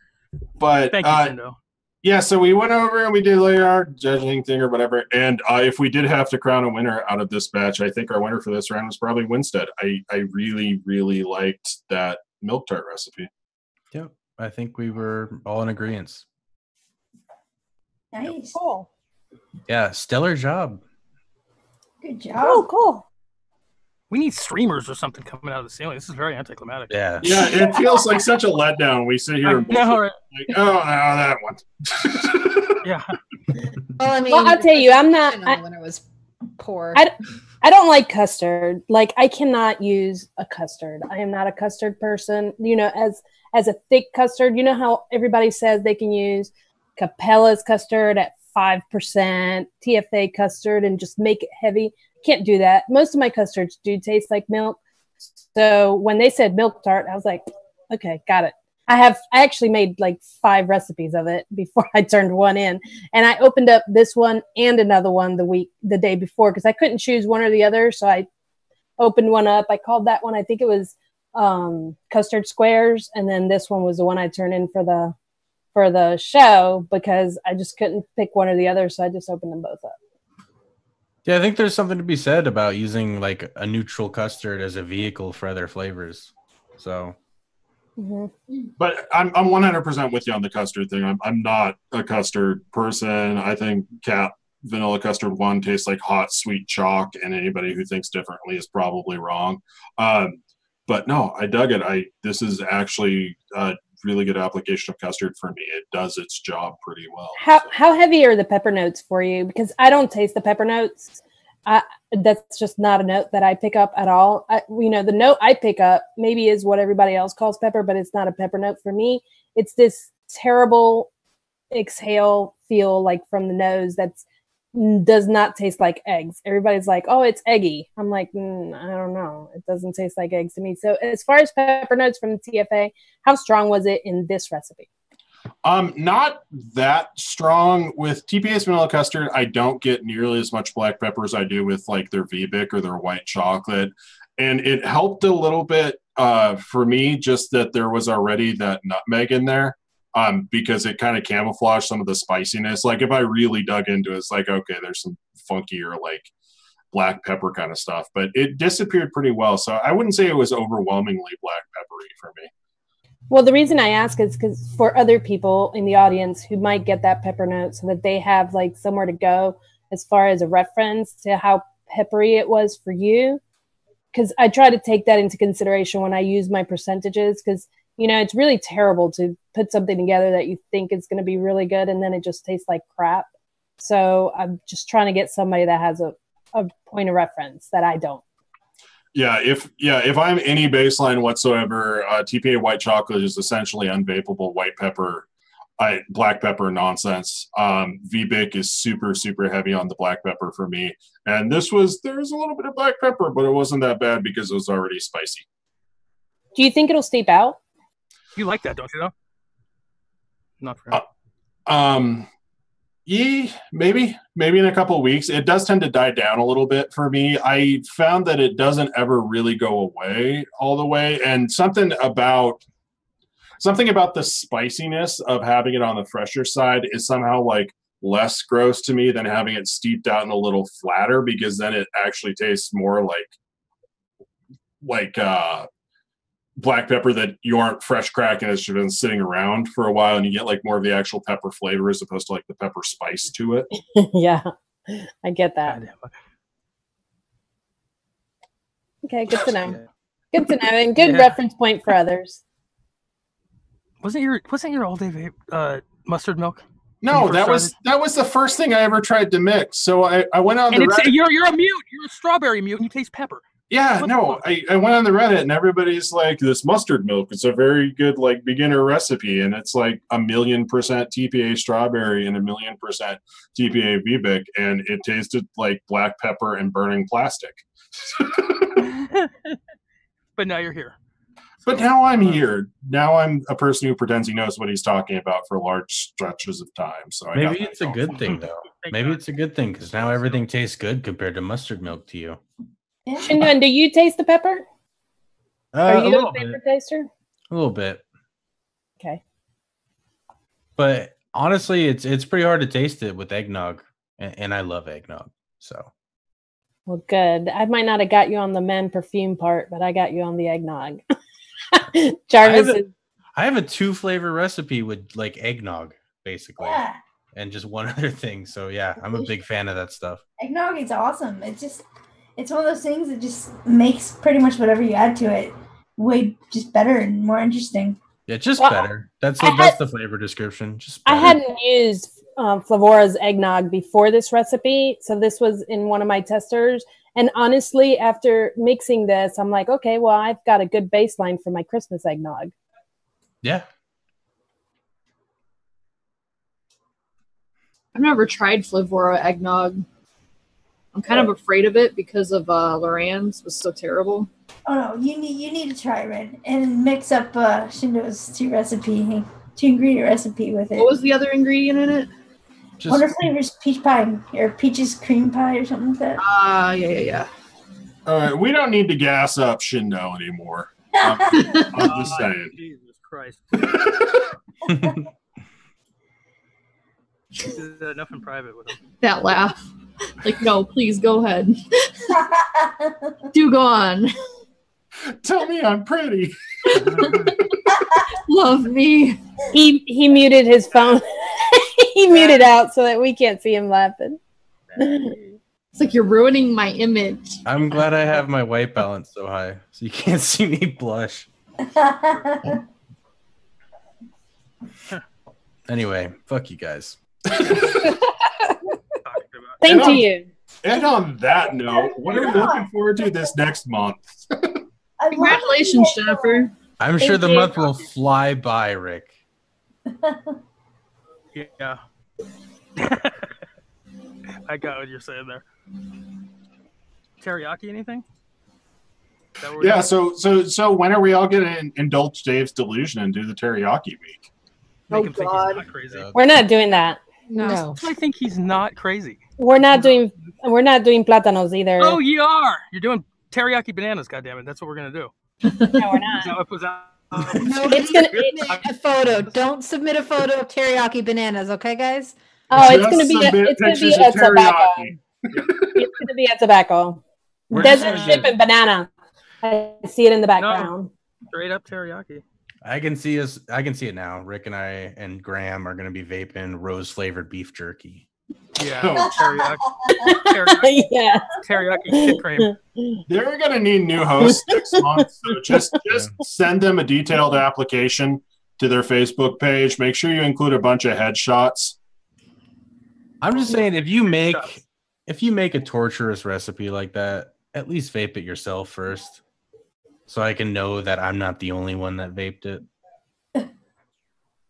But thank you, Shindo. Yeah, so we went over and we did like our judging thing or whatever. And if we did have to crown a winner out of this batch, I think our winner for this round was probably Winstead. I really, really liked that milk tart recipe. Yep. I think we were all in agreement. Nice. Cool. Yeah, stellar job. Good job. Oh, cool. We need streamers or something coming out of the ceiling. This is very anticlimactic. Yeah. Yeah, it feels like such a letdown. We sit here and right? like, oh, no, that one. Yeah. Well, I mean, Well, I'll tell you, I'm not. when it was poor. I don't like custard. Like, I cannot use a custard. I am not a custard person. You know, as a thick custard, you know how everybody says they can use Capella's custard at 5%, TFA custard, and just make it heavy. Can't do that. Most of my custards do taste like milk. So when they said milk tart, I was like, okay, got it. I actually made like 5 recipes of it before I turned one in. And I opened up this one and another one the day before because I couldn't choose one or the other. So I opened one up. I called that one, I think it was custard squares. And then this one was the one I turned in for the show because I just couldn't pick one or the other. So I just opened them both up. Yeah, I think there's something to be said about using like a neutral custard as a vehicle for other flavors. So, but I'm 100% with you on the custard thing. I'm not a custard person. I think Cat Vanilla Custard 1 tastes like hot sweet chalk, and anybody who thinks differently is probably wrong. But no, I dug it. This is actually a really good application of custard for me. It does its job pretty well. How heavy are the pepper notes for you? Because I don't taste the pepper notes. That's just not a note that I pick up at all. The note I pick up maybe is what everybody else calls pepper, but it's not a pepper note for me. It's this terrible exhale feel like from the nose that's does not taste like eggs. Everybody's like, oh, it's eggy. I'm like, I don't know. It doesn't taste like eggs to me. So as far as pepper notes from the TFA, how strong was it in this recipe? Not that strong. With TPA's vanilla custard, I don't get nearly as much black pepper as I do with like their VBIC or their white chocolate. And it helped a little bit for me just that there was already that nutmeg in there. Because it kind of camouflaged some of the spiciness. Like if I really dug into it, it's like, okay, there's some funkier like black pepper kind of stuff, but it disappeared pretty well. So I wouldn't say it was overwhelmingly black peppery for me. Well, the reason I ask is because for other people in the audience who might get that pepper note so that they have like somewhere to go as far as a reference to how peppery it was for you. Because I try to take that into consideration when I use my percentages because it's really terrible to put something together that you think is going to be really good and then it just tastes like crap. So I'm just trying to get somebody that has a point of reference that I don't. Yeah, if I'm any baseline whatsoever, TPA white chocolate is essentially unvapable white pepper, black pepper nonsense. VBIC is super, super heavy on the black pepper for me. And there's a little bit of black pepper, but it wasn't that bad because it was already spicy. Do you think it'll steep out? You like that, don't you, though? Not for him. Yeah, maybe in a couple of weeks. It does tend to die down a little bit for me. I found that it doesn't ever really go away all the way. And something about the spiciness of having it on the fresher side is somehow like less gross to me than having it steeped out and a little flatter, because then it actually tastes more like black pepper that you aren't fresh cracking. It's been sitting around for a while, and you get like more of the actual pepper flavor as opposed to like the pepper spice to it. Yeah. I get that. Okay, good to know. Good to know, and good reference point for others. Wasn't your all day vape mustard milk? No, that was the first thing I ever tried to mix. So I went on the Reddit. You're a mute. You're a strawberry mute, and you taste pepper. Yeah, I went on the Reddit and everybody's like, this mustard milk, it's a very good like beginner recipe, and it's like 1,000,000% TPA strawberry and 1,000,000% TPA VBIC, and it tasted like black pepper and burning plastic. But now you're here. But now I'm here. Now I'm a person who pretends he knows what he's talking about for large stretches of time. So maybe it's a good thing, though. Maybe it's a good thing because now everything tastes good compared to mustard milk to you. Shinduan, do you taste the pepper? Are you a pepper taster? A little bit. Okay. But honestly, it's pretty hard to taste it with eggnog, and I love eggnog. So. Well, good. I might not have got you on the men perfume part, but I got you on the eggnog. Jarvis, I have a 2-flavor recipe with like eggnog, basically, and just one other thing. So yeah, I'm a big fan of that stuff. Eggnog is awesome. It's one of those things that just makes pretty much whatever you add to it way just better and more interesting. Yeah, just better. That's the flavor description. Just better. I hadn't used Flavora's eggnog before this recipe, so this was in one of my testers. And honestly, after mixing this, I'm like, okay, well, I've got a good baseline for my Christmas eggnog. Yeah. I've never tried Flavora eggnog. I'm kind of afraid of it because of Loran's was so terrible. Oh no, you need to try it and mix up Shindo's two ingredient recipe with it. What was the other ingredient in it? Wonder flavors peach pie or peaches cream pie or something like that. Yeah. All right, we don't need to gas up Shindo anymore. I'm just saying. Jesus Christ. Enough in private with him. That laugh. Like, no, please go ahead. Do go on. Tell me I'm pretty. Love me. He muted his phone. He muted out so that we can't see him laughing. It's like you're ruining my image. I'm glad I have my white balance so high, so you can't see me blush. Anyway, fuck you guys. Thank you. And on that note, what are we looking forward to this next month? Congratulations, Jennifer. I'm sure the month will fly by, Rick. Yeah. I got what you're saying there. Teriyaki, anything? Yeah, so when are we all going to indulge Dave's delusion and do the teriyaki week? Make him think he's not crazy. We're not doing that. No. I think he's not crazy. We're not doing plátanos either. Oh, you are. You're doing teriyaki bananas, goddammit. That's what we're gonna do. No, we're not. No, a photo. Don't submit a photo of teriyaki bananas, okay, guys? Oh, it's gonna be a tobacco. It's gonna be a tobacco. Desert ship and banana. I see it in the background. No, straight up teriyaki. I can see it now. Rick and I and Graham are going to be vaping rose flavored beef jerky. Yeah, teriyaki. Yeah, teriyaki shit cream. They're going to need new hosts next month. So just send them a detailed application to their Facebook page. Make sure you include a bunch of headshots. I'm just saying, if you make a torturous recipe like that, at least vape it yourself first. So I can know that I'm not the only one that vaped it.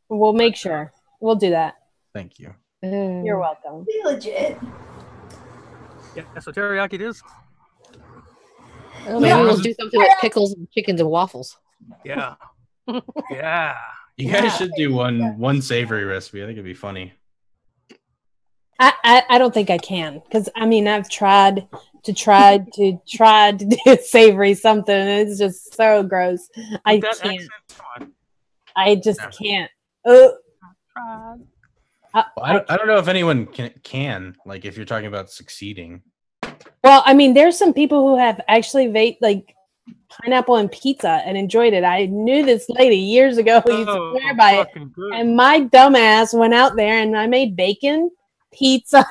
We'll make sure. We'll do that. Thank you. You're welcome. Be legit. Yeah, so teriyaki it is. Well, maybe we'll do something with pickles and chickens and waffles. Yeah. Yeah. You guys should do one savory recipe. I think it'd be funny. I don't think I can, because I mean I've tried to do savory something, and it's just so gross. I can't. I just can't. I don't know if anyone can like if you're talking about succeeding. Well, I mean, there's some people who have actually vaped like pineapple and pizza and enjoyed it. I knew this lady years ago who used to swear by it, and my dumbass went out there and I made bacon pizza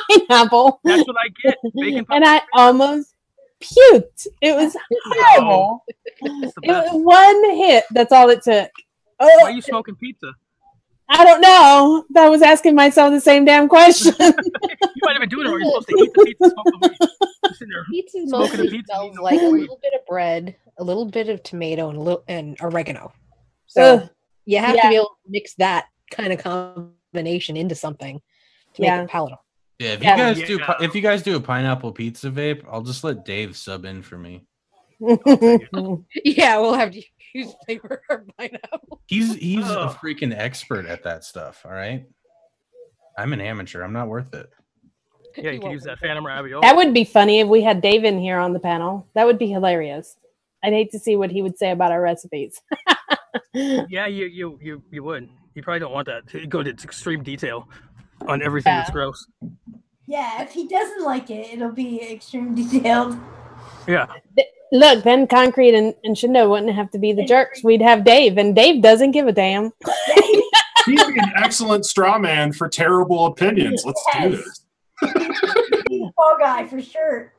pineapple. That's what I get. Bacon And I almost puked. It was horrible. It was one hit. That's all it took. Why are you smoking pizza? I don't know. I was asking myself the same damn question. You might have been doing it wrong. You're supposed to eat the pizza, smoke the weed. Pizza mostly smells like a little bit of bread, a little bit of tomato, and oregano. So you have to be able to mix that kind of combination into something to make it palatable. Yeah, if you guys do a pineapple pizza vape, I'll just let Dave sub in for me. Yeah, we'll have to use flavor or pineapple. He's a freaking expert at that stuff. All right, I'm an amateur. I'm not worth it. Yeah, you can use that Phantom ravioli. That would be funny if we had Dave in here on the panel. That would be hilarious. I'd hate to see what he would say about our recipes. Yeah, you would. You probably don't want that to go to extreme detail on everything that's gross. Yeah, if he doesn't like it, it'll be extreme detailed. Yeah. Look, then Concrete and Shindo wouldn't have to be the jerks. We'd have Dave, and Dave doesn't give a damn. He'd be an excellent straw man for terrible opinions. Let's do this. He's a fall guy for sure.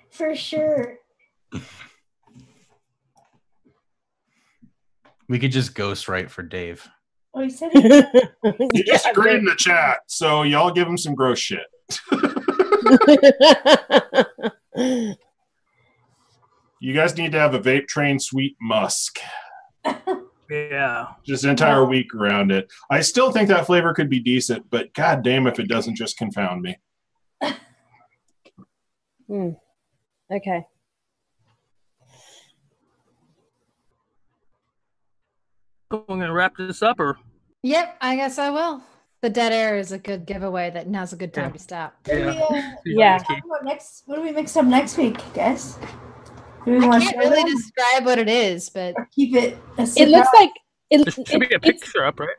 For sure. We could just ghostwrite for Dave. Oh, he said He disagreed in the chat, so y'all give him some gross shit. You guys need to have a vape train sweet musk. Yeah. Just an entire week around it. I still think that flavor could be decent, but god damn if it doesn't just confound me. Okay. We're going to wrap this up, or? Yep, I guess I will. The dead air is a good giveaway. That now's a good time to stop. Yeah. What do we mix up next week, guys? I can't really describe what it is, but keep it. It looks like there should be a picture up, right?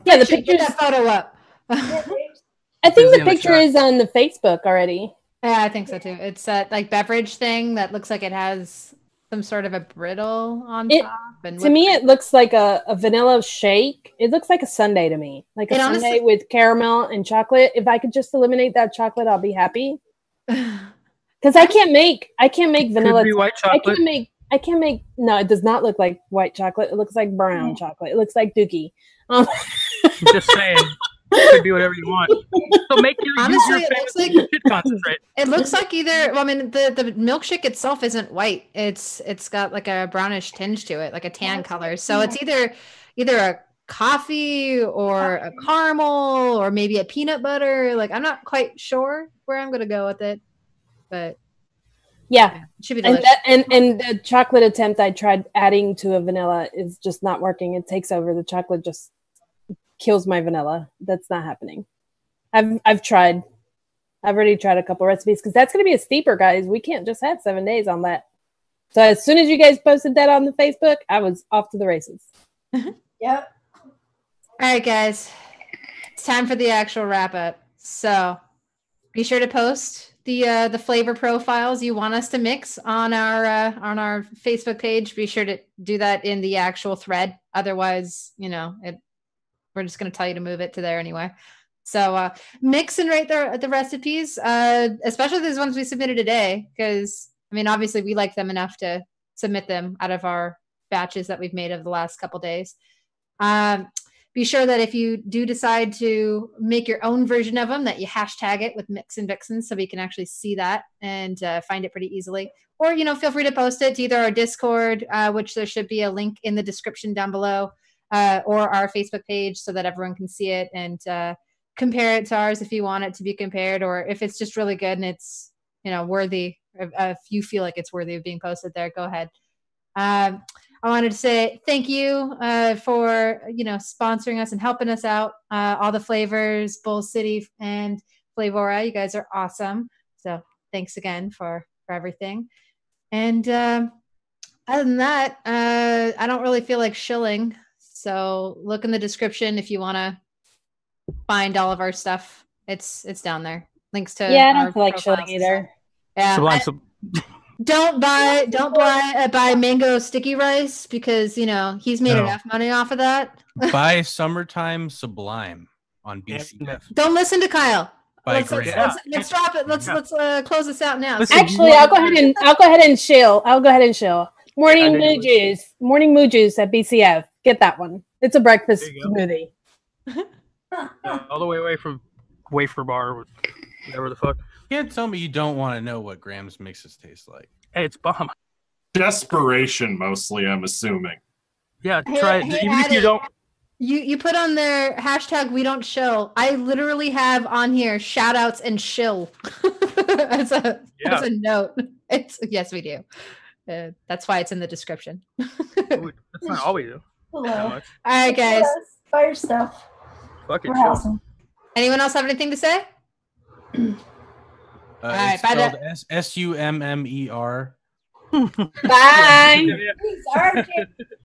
Yeah, the picture. That photo up. I think the picture is on the Facebook already. Yeah, I think so too. It's that like beverage thing that looks like it has some sort of a brittle on top. And to me, it looks like a vanilla shake. It looks like a sundae to me, like a sundae with caramel and chocolate. If I could just eliminate that chocolate, I'll be happy. Because I can't make vanilla. Could be white chocolate. I can't make. No, it does not look like white chocolate. It looks like brown chocolate. It looks like Dookie. I'm just saying. You could do whatever you want. So make your honestly, it looks like shit concentrate. It looks like either. Well, I mean, the milkshake itself isn't white. It's got like a brownish tinge to it, like a tan color. So it's either a coffee or a caramel or maybe a peanut butter. Like I'm not quite sure where I'm gonna go with it, but yeah, it should be delicious. And the chocolate attempt I tried adding to a vanilla is just not working. It takes over. The chocolate just kills my vanilla. That's not happening. I've tried. I've already tried a couple recipes because that's going to be a steeper, guys. We can't just have 7 days on that. So as soon as you guys posted that on the Facebook, I was off to the races. Yep. All right, guys. It's time for the actual wrap up. So be sure to post the flavor profiles you want us to mix on our Facebook page. Be sure to do that in the actual thread. Otherwise, we're just going to tell you to move it to there anyway. So mix and rate the recipes, especially those ones we submitted today, because I mean, obviously we like them enough to submit them out of our batches that we've made over the last couple days. Be sure that if you do decide to make your own version of them, that you hashtag it with MIXINVIXENS so we can actually see that and find it pretty easily. Or, feel free to post it to either our Discord, which there should be a link in the description down below, or our Facebook page so that everyone can see it and compare it to ours if you want it to be compared, or if it's just really good and it's worthy, if you feel like it's worthy of being posted there, go ahead. I wanted to say thank you for sponsoring us and helping us out. All the flavors, Bull City and Flavora, you guys are awesome. So thanks again for everything. And other than that, I don't really feel like shilling. So look in the description if you want to find all of our stuff. It's down there. Links to I don't feel like shilling either. Yeah. Don't buy mango sticky rice because he's made enough money off of that. Buy Summertime Sublime on BCF. Don't listen to Kyle. Let's drop it. Let's close this out now. Listen, Actually, I'll go ahead and chill. Morning moo juice at BCF. Get that one. It's a breakfast smoothie. All the way away from Wafer Bar, whatever the fuck. You can't tell me you don't want to know what Graham's mixes taste like. Hey, it's bomb. Desperation, mostly, I'm assuming. Yeah, try it. Even if you don't. You put on their hashtag we don't shill. I literally have on here shout outs and shill. As a note. Yes, we do. That's why it's in the description. That's not all we do. Hello. All right, guys. Fire stuff. Fucking We're chill. awesome. Anyone else have anything to say? All right, spelled SUMMER. Bye. Thanks, RJ.